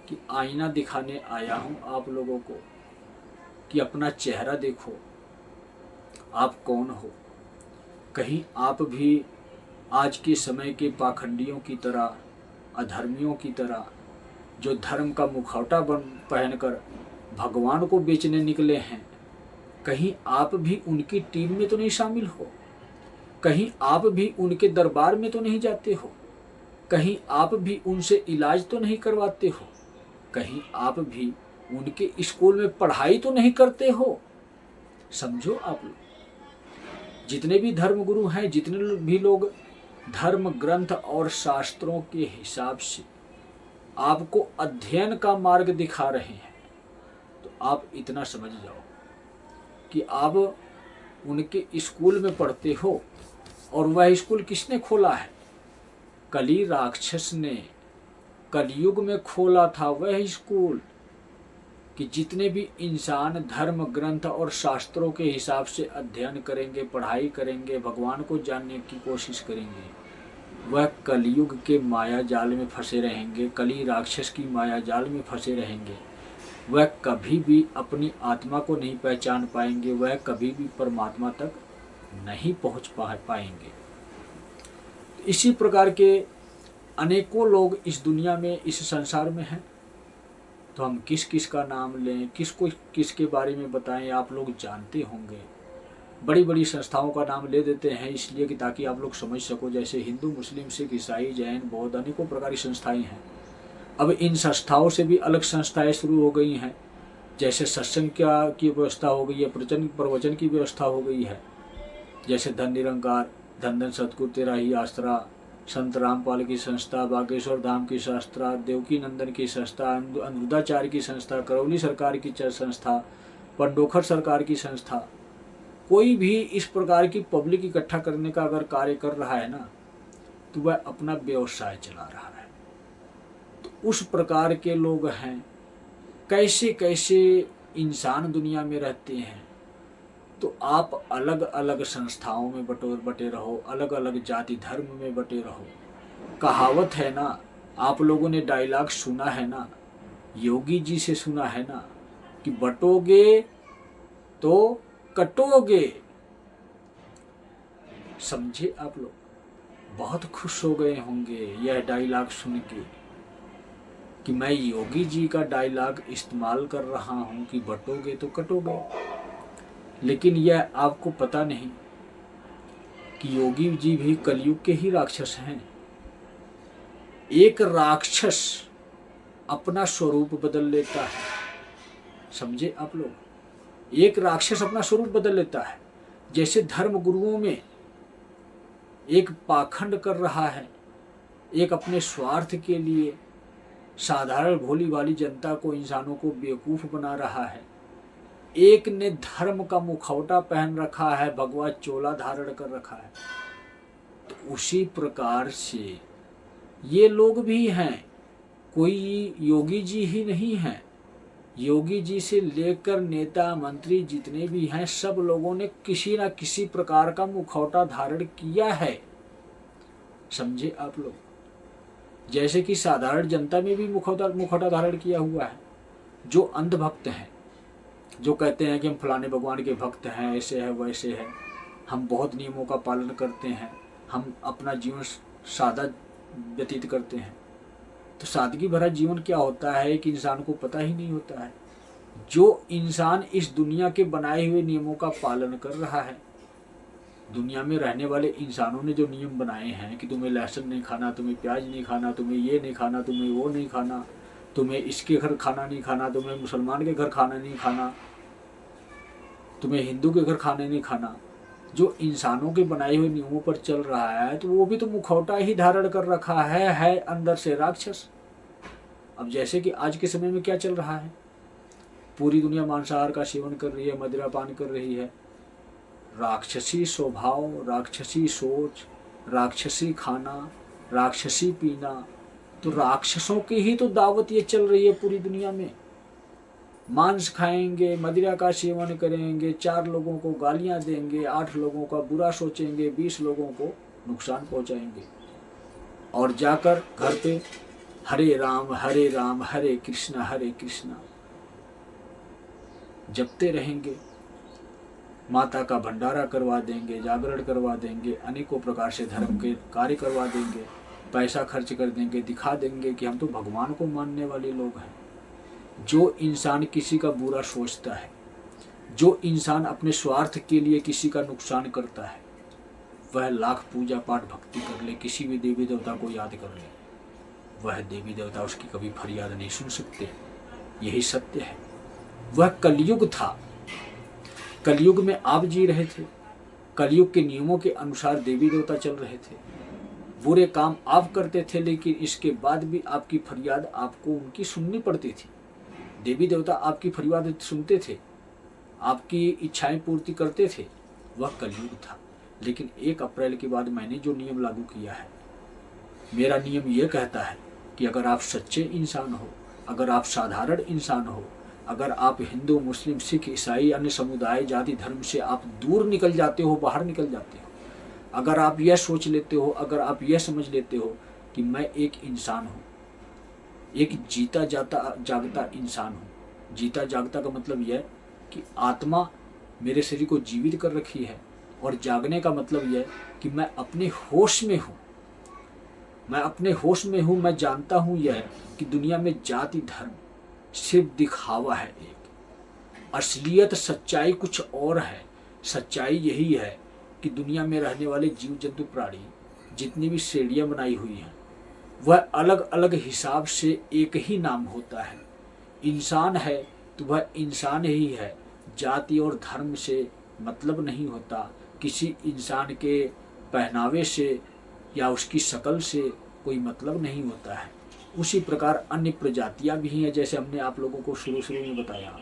कि आईना दिखाने आया हूँ आप लोगों को, कि अपना चेहरा देखो, आप कौन हो। कहीं आप भी आज के समय के पाखंडियों की तरह, अधर्मियों की तरह, जो धर्म का मुखौटा पहनकर भगवान को बेचने निकले हैं, कहीं आप भी उनकी टीम में तो नहीं शामिल हो? कहीं आप भी उनके दरबार में तो नहीं जाते हो? कहीं आप भी उनसे इलाज तो नहीं करवाते हो? कहीं आप भी उनके स्कूल में पढ़ाई तो नहीं करते हो? समझो आप लोग, जितने भी धर्मगुरु हैं, जितने भी लोग धर्म ग्रंथ और शास्त्रों के हिसाब से आपको अध्ययन का मार्ग दिखा रहे हैं, तो आप इतना समझ जाओ कि आप उनके स्कूल में पढ़ते हो, और वह स्कूल किसने खोला है? कली राक्षस ने कलयुग में खोला था वह स्कूल, कि जितने भी इंसान धर्म ग्रंथ और शास्त्रों के हिसाब से अध्ययन करेंगे, पढ़ाई करेंगे, भगवान को जानने की कोशिश करेंगे, वह कलयुग के माया जाल में फंसे रहेंगे, कली राक्षस की माया जाल में फंसे रहेंगे। वह कभी भी अपनी आत्मा को नहीं पहचान पाएंगे, वह कभी भी परमात्मा तक नहीं पहुंच पाएंगे। इसी प्रकार के अनेकों लोग इस दुनिया में, इस संसार में हैं। तो हम किस किस का नाम लें, किसको किसके बारे में बताएं, आप लोग जानते होंगे। बड़ी बड़ी संस्थाओं का नाम ले देते हैं इसलिए कि ताकि आप लोग समझ सको, जैसे हिंदू, मुस्लिम, सिख, ईसाई, जैन, बौद्ध, अनेकों प्रकार की संस्थाएं हैं। अब इन संस्थाओं से भी अलग संस्थाएं शुरू हो गई हैं, जैसे सत्संग की व्यवस्था हो गई है, प्रवचन की व्यवस्था हो गई है, जैसे धन निरंकार, धन धन सतगुरु तेरा ही आसरा, संत रामपाल की संस्था, बागेश्वर धाम की संस्था, देवकी नंदन की संस्था, अनुरुद्धाचार्य की संस्था, करौली सरकार की संस्था, पंडोखर सरकार की संस्था। कोई भी इस प्रकार की पब्लिक इकट्ठा करने का अगर कार्य कर रहा है ना, तो वह अपना व्यवसाय चला रहा है। तो उस प्रकार के लोग हैं। कैसे कैसे इंसान दुनिया में रहते हैं। तो आप अलग अलग संस्थाओं में बटे रहो, अलग अलग जाति धर्म में बटे रहो। कहावत है ना, आप लोगों ने डायलॉग सुना है ना, योगी जी से सुना है ना, कि बटोगे तो कटोगे। समझे आप लोग? बहुत खुश हो गए होंगे यह डायलॉग सुन के। कि मैं योगी जी का डायलॉग इस्तेमाल कर रहा हूँ कि बटोगे तो कटोगे, लेकिन यह आपको पता नहीं कि योगी जी भी कलयुग के ही राक्षस हैं। एक राक्षस अपना स्वरूप बदल लेता है, समझे आप लोग, एक राक्षस अपना स्वरूप बदल लेता है। जैसे धर्म गुरुओं में एक पाखंड कर रहा है, एक अपने स्वार्थ के लिए साधारण भोली भाली जनता को, इंसानों को बेवकूफ बना रहा है। एक ने धर्म का मुखौटा पहन रखा है, भगवा चोला धारण कर रखा है। तो उसी प्रकार से ये लोग भी हैं, कोई योगी जी ही नहीं है। योगी जी से लेकर नेता मंत्री जितने भी हैं, सब लोगों ने किसी न किसी प्रकार का मुखौटा धारण किया है, समझे आप लोग। जैसे कि साधारण जनता में भी मुखौटा धारण किया हुआ है। जो अंधभक्त हैं, जो कहते हैं कि हम फलाने भगवान के भक्त हैं, ऐसे है वैसे है, हम बहुत नियमों का पालन करते हैं, हम अपना जीवन सादा व्यतीत करते हैं। तो सादगी भरा जीवन क्या होता है कि इंसान को पता ही नहीं होता है। जो इंसान इस दुनिया के बनाए हुए नियमों का पालन कर रहा है, दुनिया में रहने वाले इंसानों ने जो नियम बनाए हैं कि तुम्हें लहसुन नहीं खाना, तुम्हें प्याज नहीं खाना, तुम्हें ये नहीं खाना, तुम्हें वो नहीं खाना, तुम्हें इसके घर खाना नहीं खाना, तुम्हें मुसलमान के घर खाना नहीं खाना, तुम्हें हिंदू के घर खाना नहीं खाना, जो इंसानों के बनाए हुए नियमों पर चल रहा है, तो वो भी तो मुखौटा ही धारण कर रखा है अंदर से राक्षस। अब जैसे कि आज के समय में क्या चल रहा है, पूरी दुनिया मांसाहार का सेवन कर रही है, मदिरा पान कर रही है, राक्षसी स्वभाव, राक्षसी सोच, राक्षसी खाना, राक्षसी पीना, तो राक्षसों की ही तो दावत ये चल रही है पूरी दुनिया में। मांस खाएंगे, मदिरा का सेवन करेंगे, 4 लोगों को गालियां देंगे, 8 लोगों का बुरा सोचेंगे, 20 लोगों को नुकसान पहुंचाएंगे, और जाकर घर पे हरे राम हरे कृष्णा जपते रहेंगे, माता का भंडारा करवा देंगे, जागरण करवा देंगे, अनेकों प्रकार से धर्म के कार्य करवा देंगे, पैसा खर्च कर देंगे, दिखा देंगे कि हम तो भगवान को मानने वाले लोग हैं। जो इंसान किसी का बुरा सोचता है, जो इंसान अपने स्वार्थ के लिए किसी का नुकसान करता है, वह लाख पूजा पाठ भक्ति कर ले, किसी भी देवी देवता को याद कर ले, वह देवी देवता उसकी कभी फरियाद नहीं सुन सकते। यही सत्य है। वह कलयुग था, कलयुग में आप जी रहे थे, कलयुग के नियमों के अनुसार देवी देवता चल रहे थे, बुरे काम आप करते थे, लेकिन इसके बाद भी आपकी फरियाद आपको उनकी सुननी पड़ती थी। देवी देवता आपकी फरियाद सुनते थे, आपकी इच्छाएं पूर्ति करते थे। वह कलयुग था। लेकिन 1 अप्रैल के बाद मैंने जो नियम लागू किया है, मेरा नियम यह कहता है कि अगर आप सच्चे इंसान हो, अगर आप साधारण इंसान हो, अगर आप हिंदू मुस्लिम सिख ईसाई अन्य समुदाय जाति धर्म से आप दूर निकल जाते हो, बाहर निकल जाते हो, अगर आप यह सोच लेते हो, अगर आप यह समझ लेते हो कि मैं एक इंसान हूँ, एक जीता जागता इंसान हूँ। जीता जागता का मतलब यह कि आत्मा मेरे शरीर को जीवित कर रखी है, और जागने का मतलब यह कि मैं अपने होश में हूँ, मैं अपने होश में हूँ। मैं जानता हूँ यह कि दुनिया में जाति धर्म सिर्फ दिखावा है, एक असलियत सच्चाई कुछ और है। सच्चाई यही है कि दुनिया में रहने वाले जीव जंतु प्राणी जितनी भी श्रेणियाँ बनाई हुई हैं, वह अलग अलग हिसाब से एक ही नाम होता है। इंसान है तो वह इंसान ही है, जाति और धर्म से मतलब नहीं होता, किसी इंसान के पहनावे से या उसकी शक्ल से कोई मतलब नहीं होता है। उसी प्रकार अन्य प्रजातियां भी हैं, जैसे हमने आप लोगों को शुरू में बताया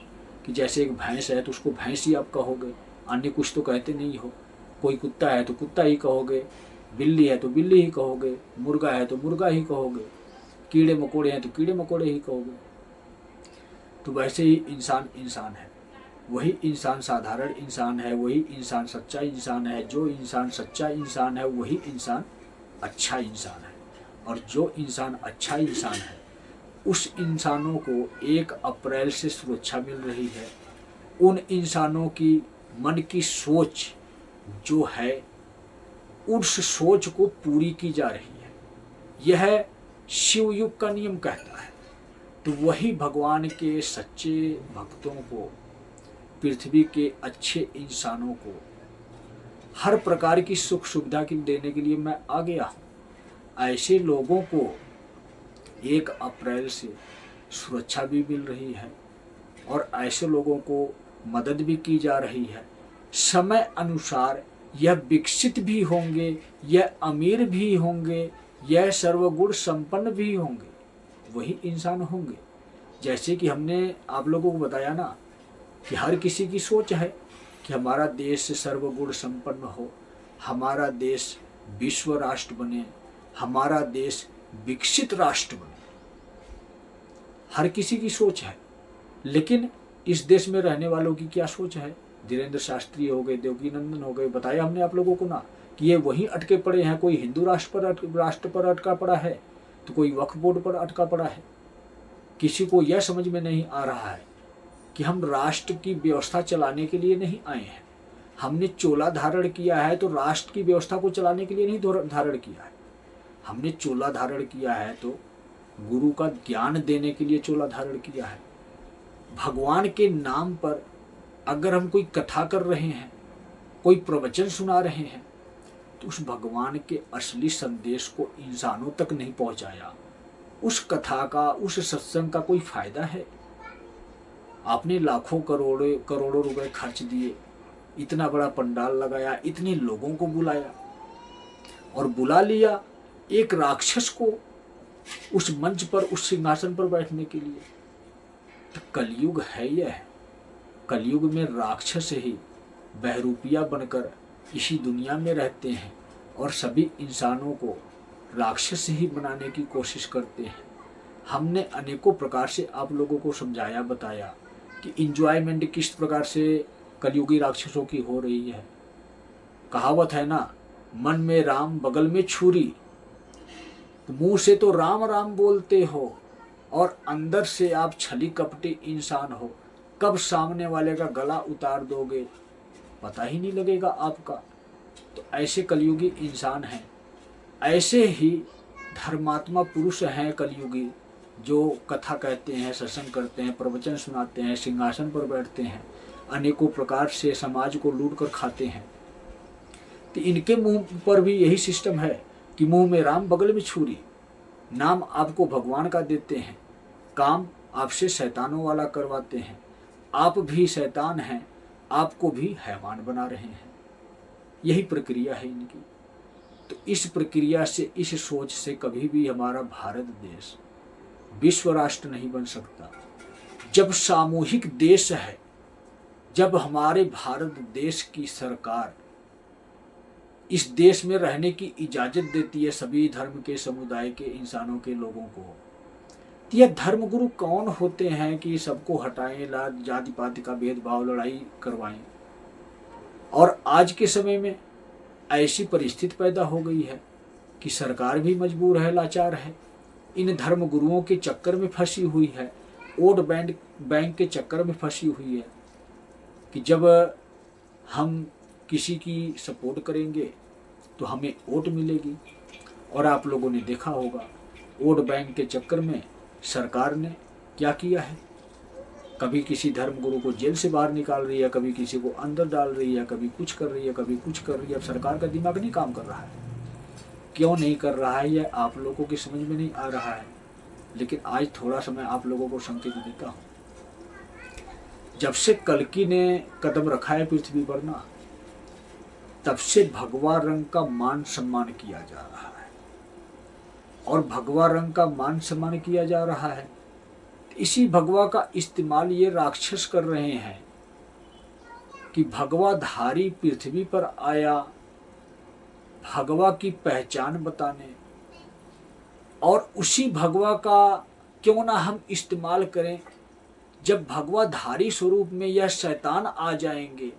कि जैसे एक भैंस है तो उसको भैंस ही आप कहोगे, अन्य कुछ तो कहते नहीं हो। कोई कुत्ता है तो कुत्ता ही कहोगे, बिल्ली है तो बिल्ली ही कहोगे, मुर्गा है तो मुर्गा ही कहोगे, कीड़े मकोड़े हैं तो कीड़े मकोड़े ही कहोगे। तो वैसे ही इंसान इंसान है, वही इंसान साधारण इंसान है, वही इंसान सच्चा इंसान है। जो इंसान सच्चा इंसान है वही इंसान अच्छा इंसान है, और जो इंसान अच्छा इंसान है उस इंसानों को 1 अप्रैल से सुरक्षा मिल रही है। उन इंसानों की मन की सोच जो है, उस सोच को पूरी की जा रही है। यह शिव युग का नियम कहता है। तो वही भगवान के सच्चे भक्तों को, पृथ्वी के अच्छे इंसानों को हर प्रकार की सुख सुविधा की देने के लिए मैं आ गया हूँ। ऐसे लोगों को 1 अप्रैल से सुरक्षा भी मिल रही है और ऐसे लोगों को मदद भी की जा रही है। समय अनुसार यह विकसित भी होंगे, यह अमीर भी होंगे, यह सर्वगुण संपन्न भी होंगे, वही इंसान होंगे। जैसे कि हमने आप लोगों को बताया ना कि हर किसी की सोच है कि हमारा देश सर्वगुण संपन्न हो, हमारा देश विश्व राष्ट्र बने, हमारा देश विकसित राष्ट्र बने। हर किसी की सोच है, लेकिन इस देश में रहने वालों की क्या सोच है? धीरेन्द्र शास्त्री हो गए, देवकीनंदन हो गए, बताया हमने आप लोगों को ना कि ये वहीं अटके पड़े हैं। कोई हिंदू राष्ट्र पर अटका पड़ा है, तो कोई वक्फ बोर्ड पर अटका पड़ा है। किसी को यह समझ में नहीं आ रहा है कि हम राष्ट्र की व्यवस्था चलाने के लिए नहीं आए हैं। हमने चोला धारण किया है तो राष्ट्र की व्यवस्था को चलाने के लिए नहीं धारण किया है। हमने चोला धारण किया है तो गुरु का ज्ञान देने के लिए चोला धारण किया है। भगवान के नाम पर अगर हम कोई कथा कर रहे हैं, कोई प्रवचन सुना रहे हैं, तो उस भगवान के असली संदेश को इंसानों तक नहीं पहुंचाया, उस कथा का, उस सत्संग का कोई फायदा है? आपने लाखों करोड़ों रुपए खर्च दिए, इतना बड़ा पंडाल लगाया, इतने लोगों को बुलाया और बुला लिया एक राक्षस को उस मंच पर, उस सिंहासन पर बैठने के लिए। तो कलयुग है यह। कलयुग में राक्षस ही बहरूपिया बनकर इसी दुनिया में रहते हैं और सभी इंसानों को राक्षस ही बनाने की कोशिश करते हैं। हमने अनेकों प्रकार से आप लोगों को समझाया, बताया कि इंजॉयमेंट किस प्रकार से कलयुगी राक्षसों की हो रही है। कहावत है ना, मन में राम बगल में छुरी। तो मुंह से तो राम राम बोलते हो और अंदर से आप छली कपटी इंसान हो। कब सामने वाले का गला उतार दोगे पता ही नहीं लगेगा आपका। तो ऐसे कलयुगी इंसान हैं। ऐसे ही धर्मात्मा पुरुष हैं कलयुगी, जो कथा कहते हैं, सत्संग करते हैं, प्रवचन सुनाते हैं, सिंहासन पर बैठते हैं, अनेकों प्रकार से समाज को लूट कर खाते हैं। तो इनके मुंह पर भी यही सिस्टम है कि मुंह में राम बगल में छुरी। नाम आपको भगवान का देते हैं, काम आपसे शैतानों वाला करवाते हैं। आप भी शैतान हैं, आपको भी हैवान बना रहे हैं। यही प्रक्रिया है इनकी। तो इस प्रक्रिया से, इस सोच से कभी भी हमारा भारत देश विश्व राष्ट्र नहीं बन सकता। जब सामूहिक देश है, जब हमारे भारत देश की सरकार इस देश में रहने की इजाजत देती है सभी धर्म के, समुदाय के इंसानों के लोगों को, तो यह धर्मगुरु कौन होते हैं कि सबको हटाएं, जाति पाति का भेदभाव, लड़ाई करवाएं। और आज के समय में ऐसी परिस्थिति पैदा हो गई है कि सरकार भी मजबूर है, लाचार है, इन धर्म गुरुओं के चक्कर में फंसी हुई है, वोट बैंक के चक्कर में फंसी हुई है कि जब हम किसी की सपोर्ट करेंगे तो हमें वोट मिलेगी। और आप लोगों ने देखा होगा वोट बैंक के चक्कर में सरकार ने क्या किया है। कभी किसी धर्म गुरु को जेल से बाहर निकाल रही है, कभी किसी को अंदर डाल रही है, कभी कुछ कर रही है, कभी कुछ कर रही है। अब सरकार का दिमाग नहीं काम कर रहा है। क्यों नहीं कर रहा है यह आप लोगों की समझ में नहीं आ रहा है। लेकिन आज थोड़ा सा मैं आप लोगों को संकेत देता हूँ। जब से कल्कि ने कदम रखा है पृथ्वी पर ना, तब से भगवा रंग का मान सम्मान किया जा रहा है। और भगवा रंग का मान सम्मान किया जा रहा है, इसी भगवा का इस्तेमाल ये राक्षस कर रहे हैं कि भगवाधारी पृथ्वी पर आया भगवा की पहचान बताने, और उसी भगवा का क्यों ना हम इस्तेमाल करें। जब भगवाधारी स्वरूप में यह शैतान आ जाएंगे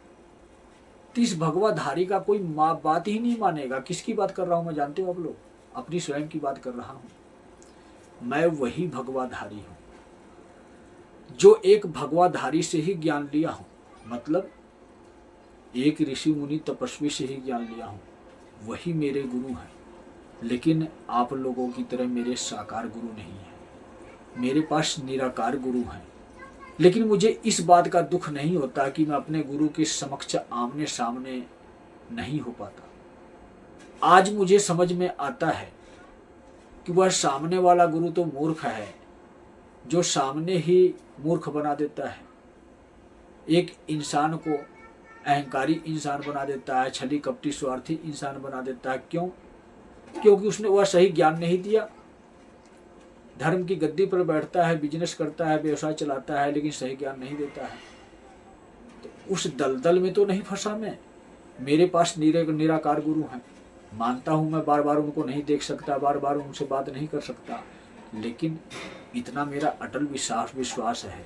तो इस भगवाधारी का कोई बात ही नहीं मानेगा। किसकी बात कर रहा हूं मैं, जानते हो आप लोग? अपनी स्वयं की बात कर रहा हूं। मैं वही भगवाधारी हूं जो एक भगवाधारी से ही ज्ञान लिया हूं, मतलब एक ऋषि मुनि तपस्वी से ही ज्ञान लिया हूं। वही मेरे गुरु हैं, लेकिन आप लोगों की तरह मेरे साकार गुरु नहीं है। मेरे पास निराकार गुरु हैं, लेकिन मुझे इस बात का दुख नहीं होता कि मैं अपने गुरु के समक्ष आमने सामने नहीं हो पाता। आज मुझे समझ में आता है कि वह सामने वाला गुरु तो मूर्ख है, जो सामने ही मूर्ख बना देता है। एक इंसान को अहंकारी इंसान बना देता है, छली कपटी स्वार्थी इंसान बना देता है। क्यों? क्योंकि उसने वह सही ज्ञान नहीं दिया। धर्म की गद्दी पर बैठता है, बिजनेस करता है, व्यवसाय चलाता है, लेकिन सही ज्ञान नहीं देता है। तो उस दलदल में तो नहीं फंसा मैं। मेरे पास निराकार गुरु हैं। मानता हूं मैं बार बार उनको नहीं देख सकता, बार बार उनसे बात नहीं कर सकता, लेकिन इतना मेरा अटल विश्वास है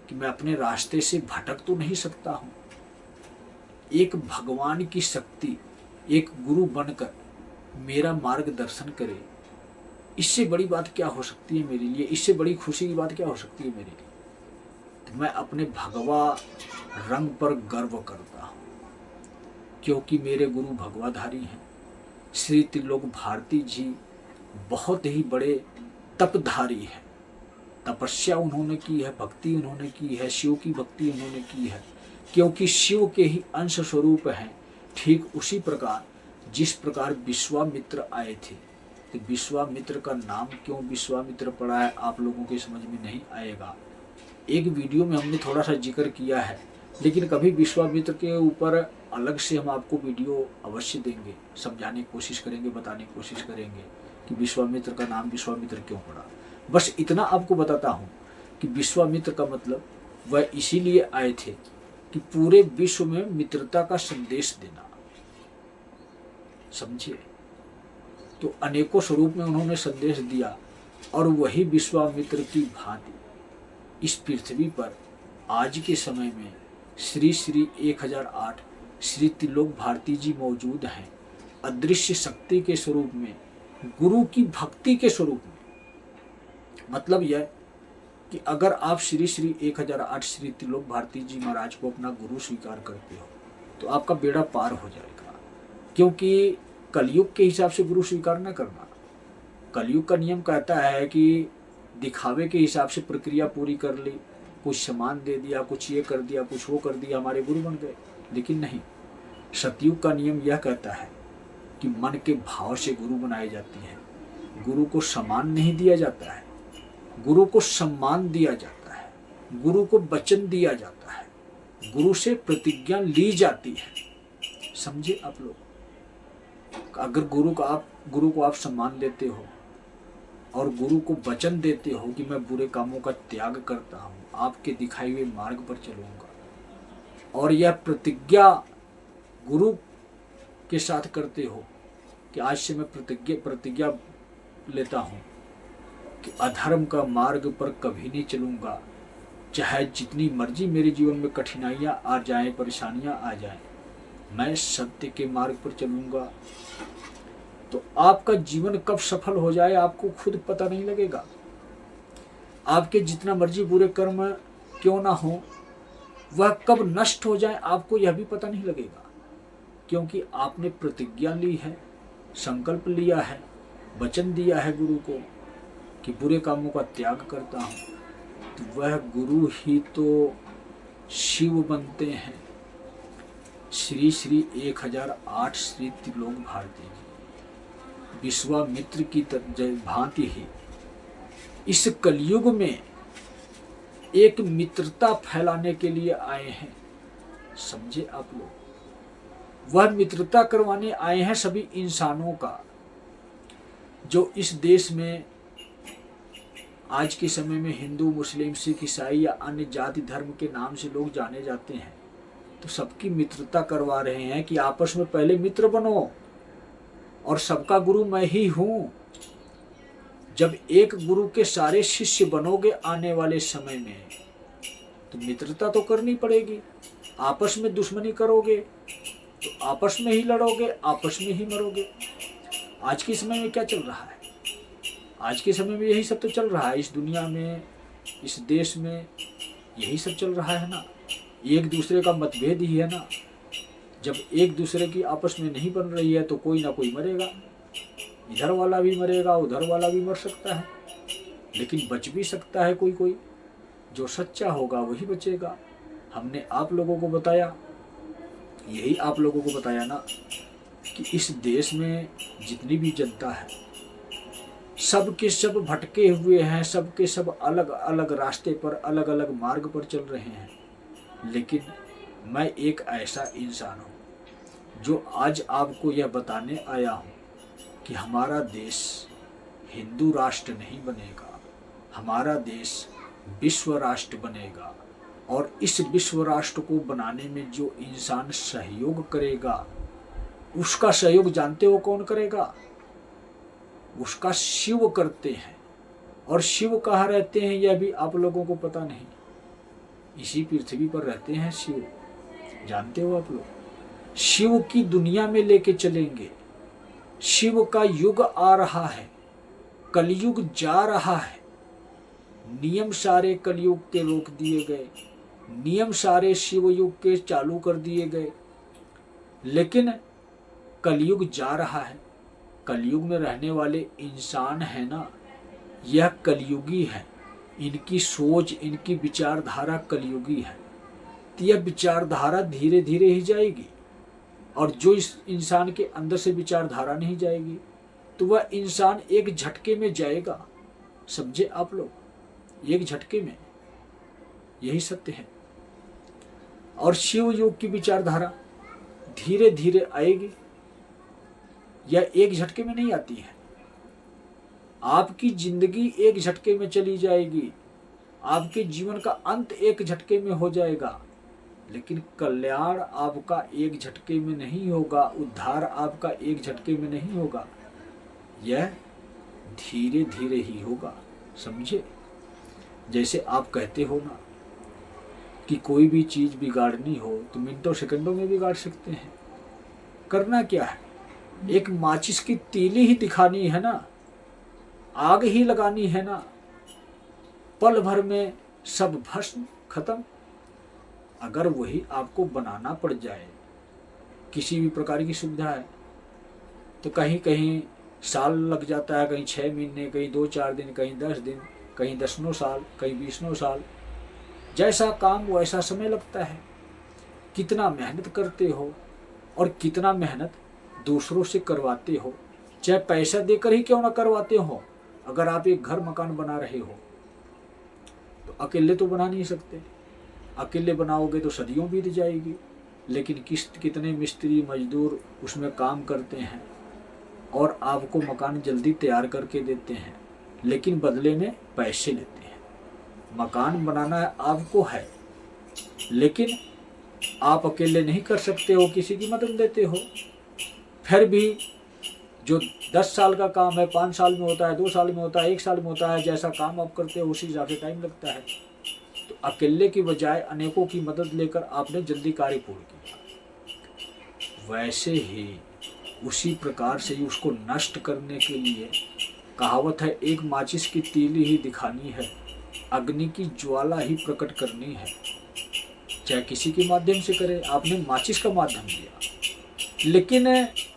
कि मैं अपने रास्ते से भटक तो नहीं सकता हूं। एक भगवान की शक्ति एक गुरु बनकर मेरा मार्गदर्शन करे, इससे बड़ी बात क्या हो सकती है मेरे लिए? इससे बड़ी खुशी की बात क्या हो सकती है मेरे लिए? तो मैं अपने भगवा रंग पर गर्व करता हूँ, क्योंकि मेरे गुरु भगवाधारी हैं। श्री त्रिलोक भारती जी बहुत ही बड़े तपधारी हैं। तपस्या उन्होंने की है, भक्ति उन्होंने की है, शिव की भक्ति उन्होंने की है, क्योंकि शिव के ही अंश स्वरूप हैं। ठीक उसी प्रकार जिस प्रकार विश्वामित्र आए थे, तो विश्वामित्र का नाम क्यों विश्वामित्र पड़ा है आप लोगों के समझ में नहीं आएगा। एक वीडियो में हमने थोड़ा सा जिक्र किया है, लेकिन कभी विश्वामित्र के ऊपर अलग से हम आपको वीडियो अवश्य देंगे, समझाने की कोशिश करेंगे, बताने की कोशिश करेंगे कि विश्वामित्र का नाम विश्वामित्र क्यों पड़ा। बस इतना आपको बताता हूँ कि विश्वामित्र का मतलब वह इसीलिए आए थे कि पूरे विश्व में मित्रता का संदेश देना, समझिए। तो अनेकों स्वरूप में उन्होंने संदेश दिया, और वही विश्वामित्र की भांति इस पृथ्वी पर आज के समय में श्री श्री 1008 श्री त्रिलोक भारती जी मौजूद हैं, अदृश्य शक्ति के स्वरूप में, गुरु की भक्ति के स्वरूप में। मतलब यह कि अगर आप श्री श्री 1008 श्री त्रिलोक भारती जी महाराज को अपना गुरु स्वीकार करते हो तो आपका बेड़ा पार हो जाएगा। क्योंकि कलयुग के हिसाब से गुरु स्वीकार न करना। कलयुग का नियम कहता है कि दिखावे के हिसाब से प्रक्रिया पूरी कर ली, कुछ सामान दे दिया, कुछ ये कर दिया, कुछ वो कर दिया, हमारे गुरु बन गए। लेकिन नहीं, सतयुग का नियम यह कहता है कि मन के भाव से गुरु बनाए जाते हैं। गुरु को सम्मान नहीं दिया जाता है, गुरु को सम्मान दिया जाता है, गुरु को वचन दिया जाता है, गुरु से प्रतिज्ञा ली जाती है। समझे आप लोग? अगर गुरु को आप सम्मान देते हो और गुरु को वचन देते हो कि मैं बुरे कामों का त्याग करता हूँ, आपके दिखाए हुए मार्ग पर चलूंगा, और यह प्रतिज्ञा गुरु के साथ करते हो कि आज से मैं प्रतिज्ञा लेता हूँ कि अधर्म का मार्ग पर कभी नहीं चलूंगा, चाहे जितनी मर्जी मेरे जीवन में कठिनाइयाँ आ जाएं, परेशानियाँ आ जाएं, मैं सत्य के मार्ग पर चलूंगा, तो आपका जीवन कब सफल हो जाए आपको खुद पता नहीं लगेगा। आपके जितना मर्जी बुरे कर्म क्यों ना हो, वह कब नष्ट हो जाए आपको यह भी पता नहीं लगेगा, क्योंकि आपने प्रतिज्ञा ली है, संकल्प लिया है, वचन दिया है गुरु को कि बुरे कामों का त्याग करता हूँ। तो वह गुरु ही तो शिव बनते हैं। श्री श्री 1008 श्री त्रिलोक भारती जी विश्वामित्र की भांति ही इस कलयुग में एक मित्रता फैलाने के लिए आए हैं। समझे आप लोग? वह मित्रता करवाने आए हैं सभी इंसानों का। जो इस देश में आज के समय में हिंदू, मुस्लिम, सिख, ईसाई या अन्य जाति धर्म के नाम से लोग जाने जाते हैं, तो सबकी मित्रता करवा रहे हैं कि आपस में पहले मित्र बनो, और सबका गुरु मैं ही हूं। जब एक गुरु के सारे शिष्य बनोगे आने वाले समय में, तो मित्रता तो करनी पड़ेगी। आपस में दुश्मनी करोगे तो आपस में ही लड़ोगे, आपस में ही मरोगे। आज के समय में क्या चल रहा है? आज के समय में यही सब तो चल रहा है। इस दुनिया में, इस देश में यही सब चल रहा है ना। एक दूसरे का मतभेद ही है ना। जब एक दूसरे की आपस में नहीं बन रही है तो कोई ना कोई मरेगा। इधर वाला भी मरेगा, उधर वाला भी मर सकता है। लेकिन बच भी सकता है कोई कोई। जो सच्चा होगा वही बचेगा। हमने आप लोगों को बताया, यही आप लोगों को बताया ना कि इस देश में जितनी भी जनता है सब के सब भटके हुए हैं, सब के सब अलग अलग रास्ते पर, अलग अलग मार्ग पर चल रहे हैं। लेकिन मैं एक ऐसा इंसान हूँ जो आज आपको यह बताने आया हूँ कि हमारा देश हिंदू राष्ट्र नहीं बनेगा, हमारा देश विश्व राष्ट्र बनेगा। और इस विश्व राष्ट्र को बनाने में जो इंसान सहयोग करेगा, उसका सहयोग जानते हो कौन करेगा? उसका शिव करते हैं। और शिव कहाँ रहते हैं यह भी आप लोगों को पता नहीं। इसी पृथ्वी पर रहते हैं शिव, जानते हो आप लोग। शिव की दुनिया में लेके चलेंगे। शिव का युग आ रहा है, कलयुग जा रहा है। नियम सारे कलयुग के रोक दिए गए, नियम सारे शिव युग के चालू कर दिए गए। लेकिन कलयुग जा रहा है। कलयुग में रहने वाले इंसान है ना, यह कलयुगी है। इनकी सोच, इनकी विचारधारा कलयुगी है। तो यह विचारधारा धीरे धीरे ही जाएगी। और जो इस इंसान के अंदर से विचारधारा नहीं जाएगी तो वह इंसान एक झटके में जाएगा। समझे आप लोग, एक झटके में, यही सत्य है। और शिव योग की विचारधारा धीरे धीरे आएगी, यह एक झटके में नहीं आती है। आपकी जिंदगी एक झटके में चली जाएगी, आपके जीवन का अंत एक झटके में हो जाएगा। लेकिन कल्याण आपका एक झटके में नहीं होगा, उद्धार आपका एक झटके में नहीं होगा, यह धीरे धीरे ही होगा। समझे? जैसे आप कहते हो ना कि कोई भी चीज बिगाड़नी हो तो मिनटों सेकंडों में बिगाड़ सकते हैं। करना क्या है, एक माचिस की तीली ही दिखानी है ना, आग ही लगानी है ना, पल भर में सब भस्म खत्म। अगर वही आपको बनाना पड़ जाए, किसी भी प्रकार की सुविधा है, तो कहीं कहीं साल लग जाता है, कहीं 6 महीने, कहीं 2-4 दिन, कहीं 10 दिन, कहीं 10 साल, कहीं 20 साल। जैसा काम वैसा समय लगता है। कितना मेहनत करते हो और कितना मेहनत दूसरों से करवाते हो, चाहे पैसा देकर ही क्यों ना करवाते हो। अगर आप एक घर मकान बना रहे हो तो अकेले तो बना नहीं सकते। अकेले बनाओगे तो सदियों बीत जाएगी। लेकिन कितने मिस्त्री मजदूर उसमें काम करते हैं और आपको मकान जल्दी तैयार करके देते हैं, लेकिन बदले में पैसे लेते हैं। मकान बनाना आपको है, लेकिन आप अकेले नहीं कर सकते हो, किसी की मदद लेते हो। फिर भी जो 10 साल का काम है 5 साल में होता है, 2 साल में होता है, 1 साल में होता है। जैसा काम आप करते हो उसी हिसाब से टाइम लगता है। तो अकेले की बजाय अनेकों की मदद लेकर आपने जल्दी कार्य पूर्ण किया। वैसे ही उसी प्रकार से ही उसको नष्ट करने के लिए कहावत है, एक माचिस की तीली ही दिखानी है, अग्नि की ज्वाला ही प्रकट करनी है। चाहे किसी के माध्यम से करे, आपने माचिस का माध्यम दिया, लेकिन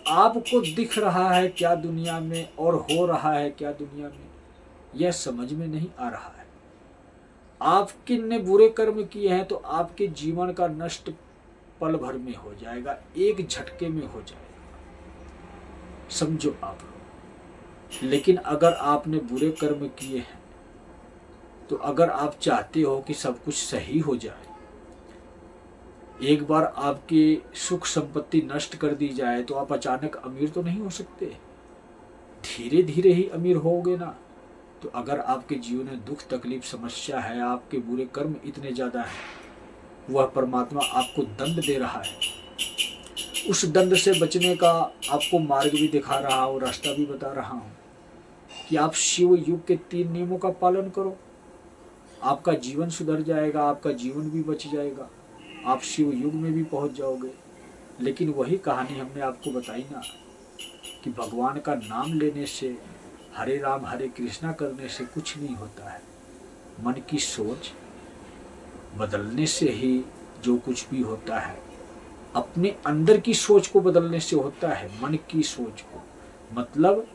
आपको दिख रहा है क्या दुनिया में और हो रहा है क्या दुनिया में, यह समझ में नहीं आ रहा है। आपके ने बुरे कर्म किए हैं तो आपके जीवन का नष्ट पल भर में हो जाएगा, एक झटके में हो जाएगा। समझो आप लोग। लेकिन अगर आपने बुरे कर्म किए हैं तो अगर आप चाहते हो कि सब कुछ सही हो जाए, एक बार आपकी सुख संपत्ति नष्ट कर दी जाए, तो आप अचानक अमीर तो नहीं हो सकते, धीरे धीरे ही अमीर होगे ना। तो अगर आपके जीवन में दुख तकलीफ समस्या है, आपके बुरे कर्म इतने ज़्यादा हैं, वह परमात्मा आपको दंड दे रहा है, उस दंड से बचने का आपको मार्ग भी दिखा रहा हूँ, रास्ता भी बता रहा हूँ कि आप शिव युग के 3 नियमों का पालन करो, आपका जीवन सुधर जाएगा, आपका जीवन भी बच जाएगा, आप शिव युग में भी पहुंच जाओगे। लेकिन वही कहानी हमने आपको बताई ना कि भगवान का नाम लेने से, हरे राम हरे कृष्णा करने से कुछ नहीं होता है। मन की सोच बदलने से ही जो कुछ भी होता है, अपने अंदर की सोच को बदलने से होता है। मन की सोच को, मतलब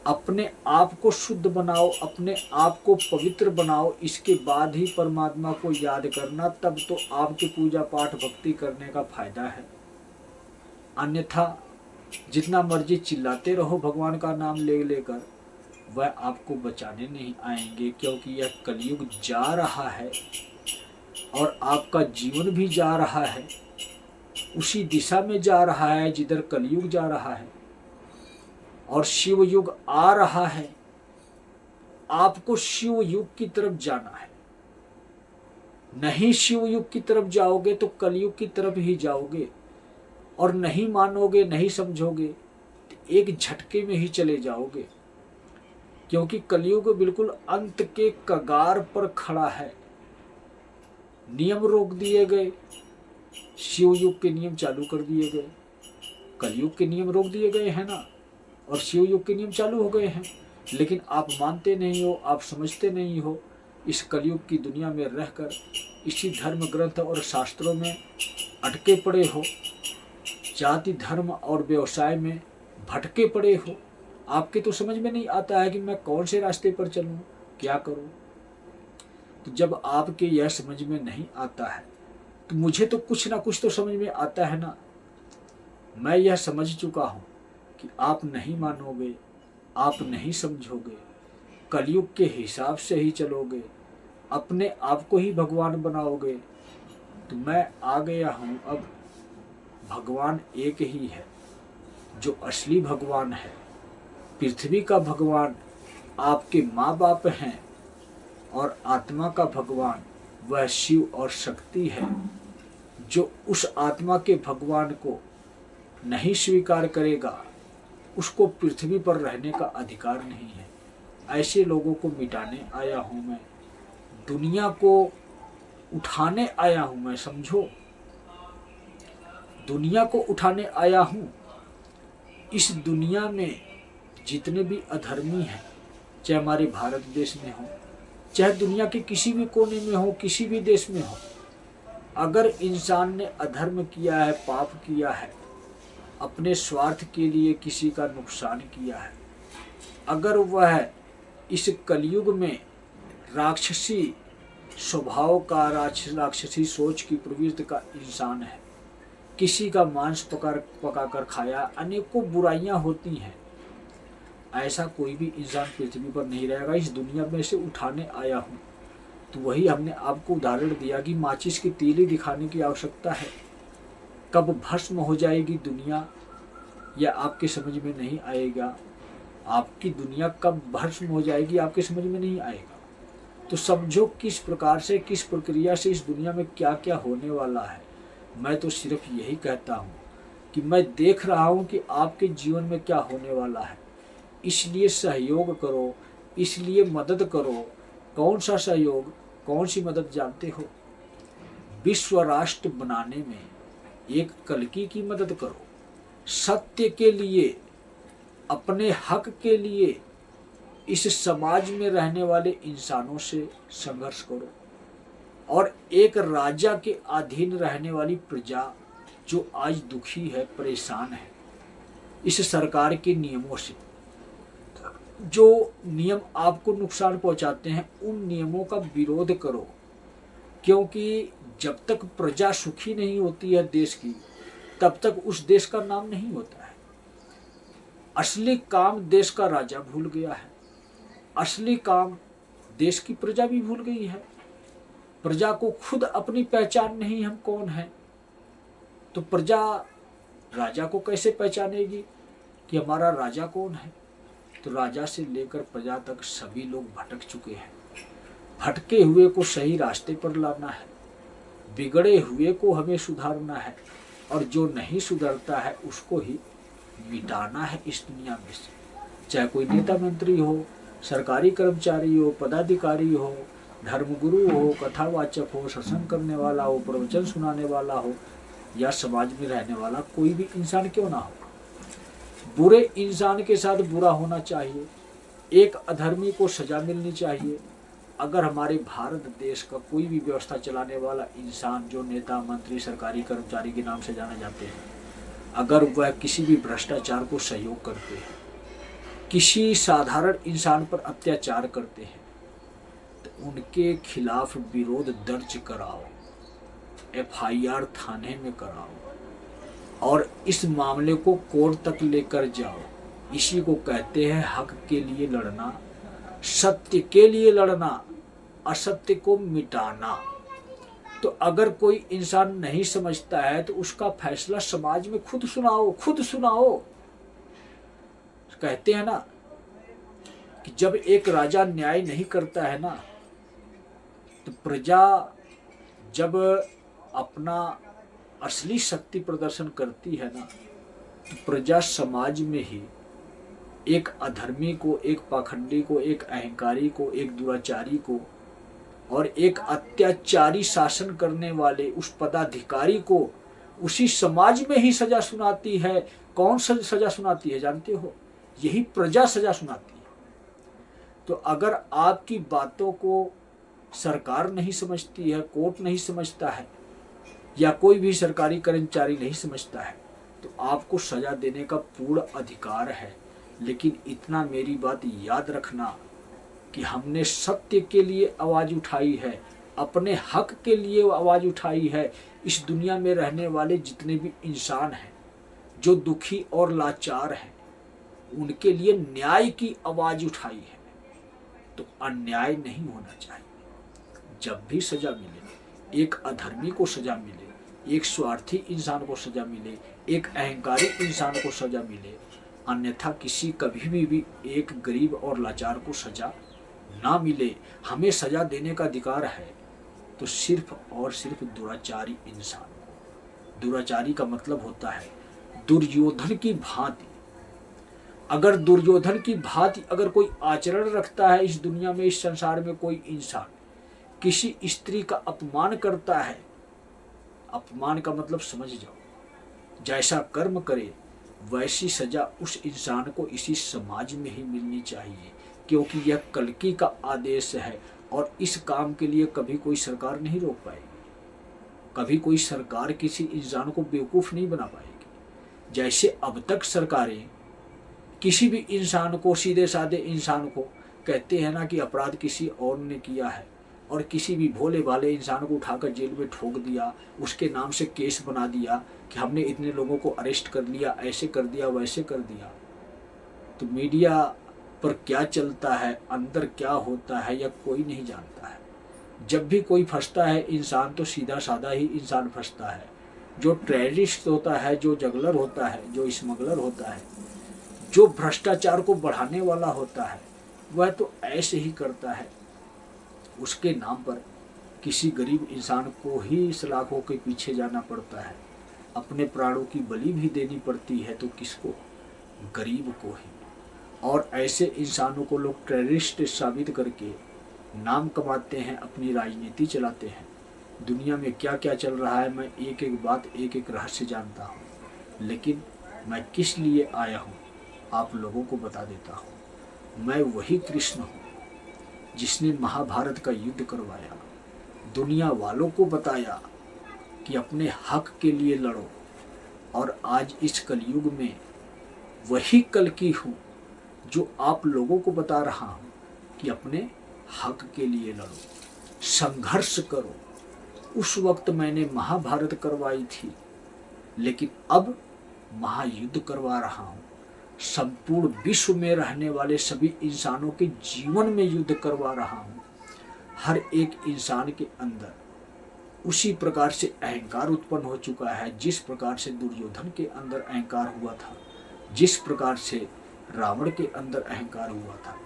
अपने आप को शुद्ध बनाओ, अपने आप को पवित्र बनाओ, इसके बाद ही परमात्मा को याद करना, तब तो आपके पूजा पाठ भक्ति करने का फायदा है। अन्यथा जितना मर्जी चिल्लाते रहो भगवान का नाम ले लेकर, वह आपको बचाने नहीं आएंगे, क्योंकि यह कलयुग जा रहा है और आपका जीवन भी जा रहा है, उसी दिशा में जा रहा है जिधर कलयुग जा रहा है। और शिव युग आ रहा है, आपको शिव युग की तरफ जाना है। नहीं शिव युग की तरफ जाओगे तो कलयुग की तरफ ही जाओगे, और नहीं मानोगे, नहीं समझोगे तो एक झटके में ही चले जाओगे, क्योंकि कलयुग बिल्कुल अंत के कगार पर खड़ा है। नियम रोक दिए गए, शिव युग के नियम चालू कर दिए गए। कलयुग के नियम रोक दिए गए हैं ना, और शिव युग के नियम चालू हो गए हैं, लेकिन आप मानते नहीं हो, आप समझते नहीं हो। इस कलयुग की दुनिया में रहकर इसी धर्म ग्रंथ और शास्त्रों में अटके पड़े हो, जाति धर्म और व्यवसाय में भटके पड़े हो। आपके तो समझ में नहीं आता है कि मैं कौन से रास्ते पर चलूं, क्या करूं। तो जब आपके यह समझ में नहीं आता है तो मुझे तो कुछ ना कुछ तो समझ में आता है ना। मैं यह समझ चुका हूं कि आप नहीं मानोगे, आप नहीं समझोगे, कलयुग के हिसाब से ही चलोगे, अपने आप को ही भगवान बनाओगे। तो मैं आ गया हूं। अब भगवान एक ही है, जो असली भगवान है। पृथ्वी का भगवान आपके माँ बाप हैं, और आत्मा का भगवान वह शिव और शक्ति है। जो उस आत्मा के भगवान को नहीं स्वीकार करेगा, उसको पृथ्वी पर रहने का अधिकार नहीं है। ऐसे लोगों को मिटाने आया हूं मैं, दुनिया को उठाने आया हूं मैं, समझो, दुनिया को उठाने आया हूं। इस दुनिया में जितने भी अधर्मी हैं, चाहे हमारे भारत देश में हो, चाहे दुनिया के किसी भी कोने में हो, किसी भी देश में हो, अगर इंसान ने अधर्म किया है, पाप किया है, अपने स्वार्थ के लिए किसी का नुकसान किया है, अगर वह इस कलयुग में राक्षसी स्वभाव का, राक्षसी सोच की प्रवृत्ति का इंसान है, किसी का मांस पका कर खाया, अनेकों बुराइयां होती हैं, ऐसा कोई भी इंसान पृथ्वी पर नहीं रहेगा। इस दुनिया में से उठाने आया हूँ। तो वही हमने आपको उदाहरण दिया कि माचिस की तीली दिखाने की आवश्यकता है। कब भस्म हो जाएगी दुनिया, यह आपके समझ में नहीं आएगा। आपकी दुनिया कब भस्म हो जाएगी आपके समझ में नहीं आएगा। तो समझो किस प्रकार से, किस प्रक्रिया से इस दुनिया में क्या क्या होने वाला है। मैं तो सिर्फ यही कहता हूँ कि मैं देख रहा हूँ कि आपके जीवन में क्या होने वाला है, इसलिए सहयोग करो, इसलिए मदद करो। कौन सा सहयोग, कौन सी मदद जानते हो? विश्व राष्ट्र बनाने में एक कल्कि की मदद करो, सत्य के लिए, अपने हक के लिए इस समाज में रहने वाले इंसानों से संघर्ष करो, और एक राजा के अधीन रहने वाली प्रजा जो आज दुखी है, परेशान है इस सरकार के नियमों से, जो नियम आपको नुकसान पहुंचाते हैं, उन नियमों का विरोध करो। क्योंकि जब तक प्रजा सुखी नहीं होती है देश की, तब तक उस देश का नाम नहीं होता है। असली काम देश का राजा भूल गया है, असली काम देश की प्रजा भी भूल गई है। प्रजा को खुद अपनी पहचान नहीं, हम कौन हैं, तो प्रजा राजा को कैसे पहचानेगी कि हमारा राजा कौन है। तो राजा से लेकर प्रजा तक सभी लोग भटक चुके हैं। भटके हुए को सही रास्ते पर लाना है, बिगड़े हुए को हमें सुधारना है, और जो नहीं सुधरता है उसको ही मिटाना है इस दुनिया में से। चाहे कोई नेता मंत्री हो, सरकारी कर्मचारी हो, पदाधिकारी हो, धर्मगुरु हो, कथावाचक हो, सत्संग करने वाला हो, प्रवचन सुनाने वाला हो, या समाज में रहने वाला कोई भी इंसान क्यों ना हो, बुरे इंसान के साथ बुरा होना चाहिए, एक अधर्मी को सजा मिलनी चाहिए। अगर हमारे भारत देश का कोई भी व्यवस्था चलाने वाला इंसान, जो नेता मंत्री सरकारी कर्मचारी के नाम से जाने जाते हैं, अगर वह किसी भी भ्रष्टाचार को सहयोग करते हैं, किसी साधारण इंसान पर अत्याचार करते हैं तो उनके खिलाफ विरोध दर्ज कराओ, FIR थाने में कराओ और इस मामले को कोर्ट तक लेकर जाओ। इसी को कहते हैं हक के लिए लड़ना, सत्य के लिए लड़ना, असत्य को मिटाना। तो अगर कोई इंसान नहीं समझता है तो उसका फैसला समाज में खुद सुनाओ, खुद सुनाओ। कहते हैं ना कि जब एक राजा न्याय नहीं करता है ना, तो प्रजा जब अपना असली शक्ति प्रदर्शन करती है ना, तो प्रजा समाज में ही एक अधर्मी को, एक पाखंडी को, एक अहंकारी को, एक दुराचारी को और एक अत्याचारी शासन करने वाले उस पदाधिकारी को उसी समाज में ही सजा सुनाती है। कौन सजा सुनाती है जानते हो? यही प्रजा सजा सुनाती है। तो अगर आपकी बातों को सरकार नहीं समझती है, कोर्ट नहीं समझता है या कोई भी सरकारी कर्मचारी नहीं समझता है, तो आपको सजा देने का पूर्ण अधिकार है। लेकिन इतना मेरी बात याद रखना कि हमने सत्य के लिए आवाज उठाई है, अपने हक के लिए आवाज उठाई है। इस दुनिया में रहने वाले जितने भी इंसान हैं जो दुखी और लाचार हैं, उनके लिए न्याय की आवाज उठाई है। तो अन्याय नहीं होना चाहिए। जब भी सजा मिले, एक अधर्मी को सजा मिले, एक स्वार्थी इंसान को सजा मिले, एक अहंकारी इंसान को सजा मिले, अन्यथा किसी कभी भी एक गरीब और लाचार को सजा ना मिले। हमें सजा देने का अधिकार है तो सिर्फ और सिर्फ दुराचारी इंसान को। दुराचारी का मतलब होता है दुर्योधन की भांति। अगर दुर्योधन की भांति अगर कोई आचरण रखता है इस दुनिया में, इस संसार में कोई इंसान किसी स्त्री का अपमान करता है, अपमान का मतलब समझ जाओ, जैसा कर्म करे वैसी सजा उस इंसान को इसी समाज में ही मिलनी चाहिए, क्योंकि यह कल्कि का आदेश है। और इस काम के लिए कभी कोई सरकार नहीं रोक पाएगी, कभी कोई सरकार किसी इंसान को बेवकूफ़ नहीं बना पाएगी। जैसे अब तक सरकारें किसी भी इंसान को, सीधे साधे इंसान को कहते हैं ना कि अपराध किसी और ने किया है, और किसी भी भोले भाले इंसान को उठाकर जेल में ठोक दिया, उसके नाम से केस बना दिया कि हमने इतने लोगों को अरेस्ट कर लिया, ऐसे कर दिया, वैसे कर दिया। तो मीडिया पर क्या चलता है, अंदर क्या होता है, यह कोई नहीं जानता है। जब भी कोई फंसता है इंसान, तो सीधा साधा ही इंसान फंसता है। जो टेररिस्ट होता है, जो जगलर होता है, जो स्मगलर होता है, जो भ्रष्टाचार को बढ़ाने वाला होता है, वह तो ऐसे ही करता है। उसके नाम पर किसी गरीब इंसान को ही सलाखों के पीछे जाना पड़ता है, अपने प्राणों की बलि भी देनी पड़ती है। तो किसको? गरीब को ही। और ऐसे इंसानों को लोग टेररिस्ट साबित करके नाम कमाते हैं, अपनी राजनीति चलाते हैं। दुनिया में क्या क्या चल रहा है मैं एक एक बात, एक एक रहस्य जानता हूँ, लेकिन मैं किस लिए आया हूँ आप लोगों को बता देता हूँ। मैं वही कृष्ण हूँ जिसने महाभारत का युद्ध करवाया, दुनिया वालों को बताया कि अपने हक के लिए लड़ो। और आज इस कलयुग में वही कल्कि हूँ जो आप लोगों को बता रहा हूँ कि अपने हक के लिए लड़ो, संघर्ष करो। उस वक्त मैंने महाभारत करवाई थी, लेकिन अब महायुद्ध करवा रहा हूँ। संपूर्ण विश्व में रहने वाले सभी इंसानों के जीवन में युद्ध करवा रहा हूँ। हर एक इंसान के अंदर उसी प्रकार से अहंकार उत्पन्न हो चुका है, जिस प्रकार से दुर्योधन के अंदर अहंकार हुआ था, जिस प्रकार से रावण के अंदर अहंकार हुआ था।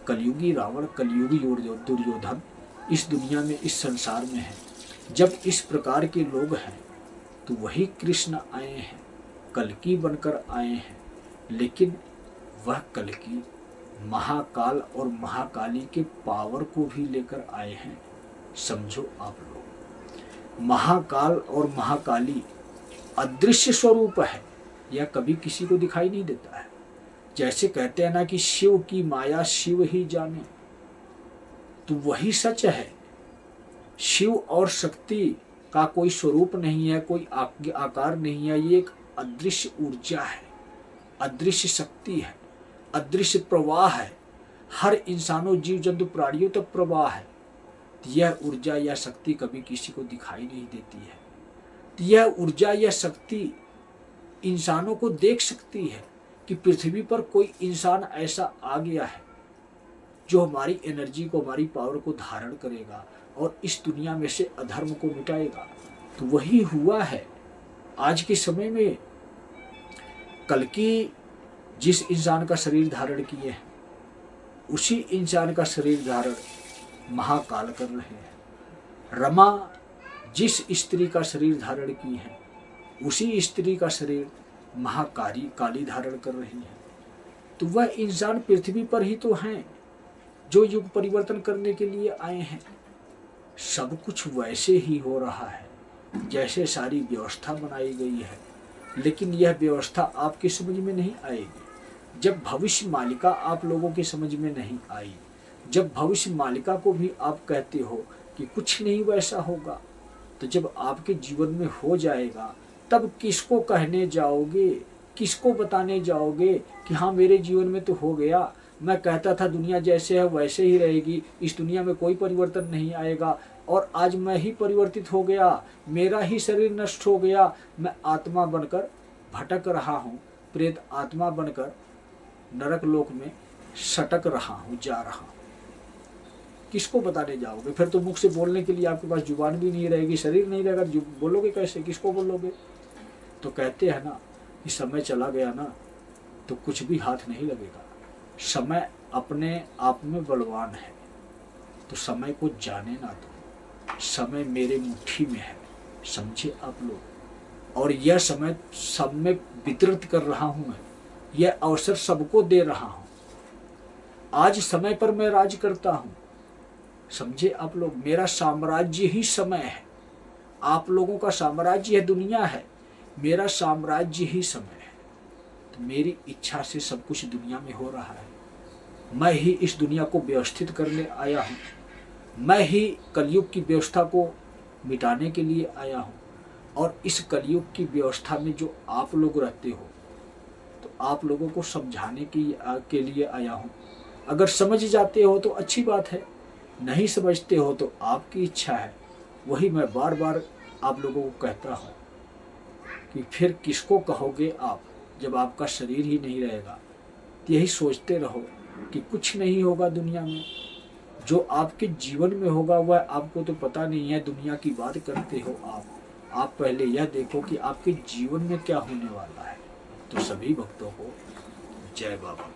कलयुगी रावण, कलयुगी दुर्योधन इस दुनिया में, इस संसार में है। जब इस प्रकार के लोग हैं तो वही कृष्ण आए हैं, कल्कि बनकर आए हैं। लेकिन वह कल्कि महाकाल और महाकाली के पावर को भी लेकर आए हैं। समझो आप लोग, महाकाल और महाकाली अदृश्य स्वरूप है, यह कभी किसी को दिखाई नहीं देता है। जैसे कहते हैं ना कि शिव की माया शिव ही जाने, तो वही सच है। शिव और शक्ति का कोई स्वरूप नहीं है, कोई आकार नहीं है, ये एक अदृश्य ऊर्जा है, अदृश्य शक्ति है। अदृश्य प्रवाह है, हर इंसानों जीव जंतु प्राणियों तक प्रवाह है। यह ऊर्जा या शक्ति कभी किसी को दिखाई नहीं देती है। यह ऊर्जा या शक्ति इंसानों को देख सकती है कि पृथ्वी पर कोई इंसान ऐसा आ गया है जो हमारी एनर्जी को, हमारी पावर को धारण करेगा और इस दुनिया में से अधर्म को मिटाएगा। तो वही हुआ है आज के समय में। कल की जिस इंसान का शरीर धारण किए हैं उसी इंसान का शरीर धारण महाकाल कर रहे हैं। रमा जिस स्त्री का शरीर धारण की है उसी स्त्री का शरीर काली धारण कर रही है। तो वह इंसान पृथ्वी पर ही तो हैं जो युग परिवर्तन करने के लिए आए हैं। सब कुछ वैसे ही हो रहा है जैसे सारी व्यवस्था बनाई गई है, लेकिन यह व्यवस्था आपकी समझ में नहीं आएगी जब भविष्य मालिका आप लोगों की समझ में नहीं आई। जब भविष्य मालिका को भी आप कहते हो कि कुछ नहीं वैसा होगा, तो जब आपके जीवन में हो जाएगा तब किसको कहने जाओगे, किसको बताने जाओगे कि हाँ मेरे जीवन में तो हो गया, मैं कहता था दुनिया जैसे है वैसे ही रहेगी, इस दुनिया में कोई परिवर्तन नहीं आएगा और आज मैं ही परिवर्तित हो गया, मेरा ही शरीर नष्ट हो गया, मैं आत्मा बनकर भटक रहा हूँ, प्रेत आत्मा बनकर नरक लोक में सटक रहा हूँ, जा रहा हूँ। किसको बताने जाओगे? फिर तो मुख से बोलने के लिए आपके पास जुबान भी नहीं रहेगी, शरीर नहीं रहेगा, बोलोगे कैसे, किसको बोलोगे? तो कहते हैं ना कि समय चला गया ना तो कुछ भी हाथ नहीं लगेगा। समय अपने आप में बलवान है, तो समय को जाने ना दो। समय मेरे मुट्ठी में है, समझे आप लोग। और यह समय सब में वितरित कर रहा हूं मैं, यह अवसर सबको दे रहा हूं। आज समय पर मैं राज करता हूं, समझे आप लोग। मेरा साम्राज्य ही समय है, आप लोगों का साम्राज्य है दुनिया है, मेरा साम्राज्य ही समय है। तो मेरी इच्छा से सब कुछ दुनिया में हो रहा है। मैं ही इस दुनिया को व्यवस्थित करने आया हूँ, मैं ही कलयुग की व्यवस्था को मिटाने के लिए आया हूँ। और इस कलयुग की व्यवस्था में जो आप लोग रहते हो, तो आप लोगों को समझाने के लिए आया हूँ। अगर समझ जाते हो तो अच्छी बात है, नहीं समझते हो तो आपकी इच्छा है। वही मैं बार बार आप लोगों को कहता हूँ कि फिर किसको कहोगे आप जब आपका शरीर ही नहीं रहेगा। यही सोचते रहो कि कुछ नहीं होगा दुनिया में, जो आपके जीवन में होगा वह आपको तो पता नहीं है। दुनिया की बात करते हो आप पहले यह देखो कि आपके जीवन में क्या होने वाला है। तो सभी भक्तों को जय बाबा।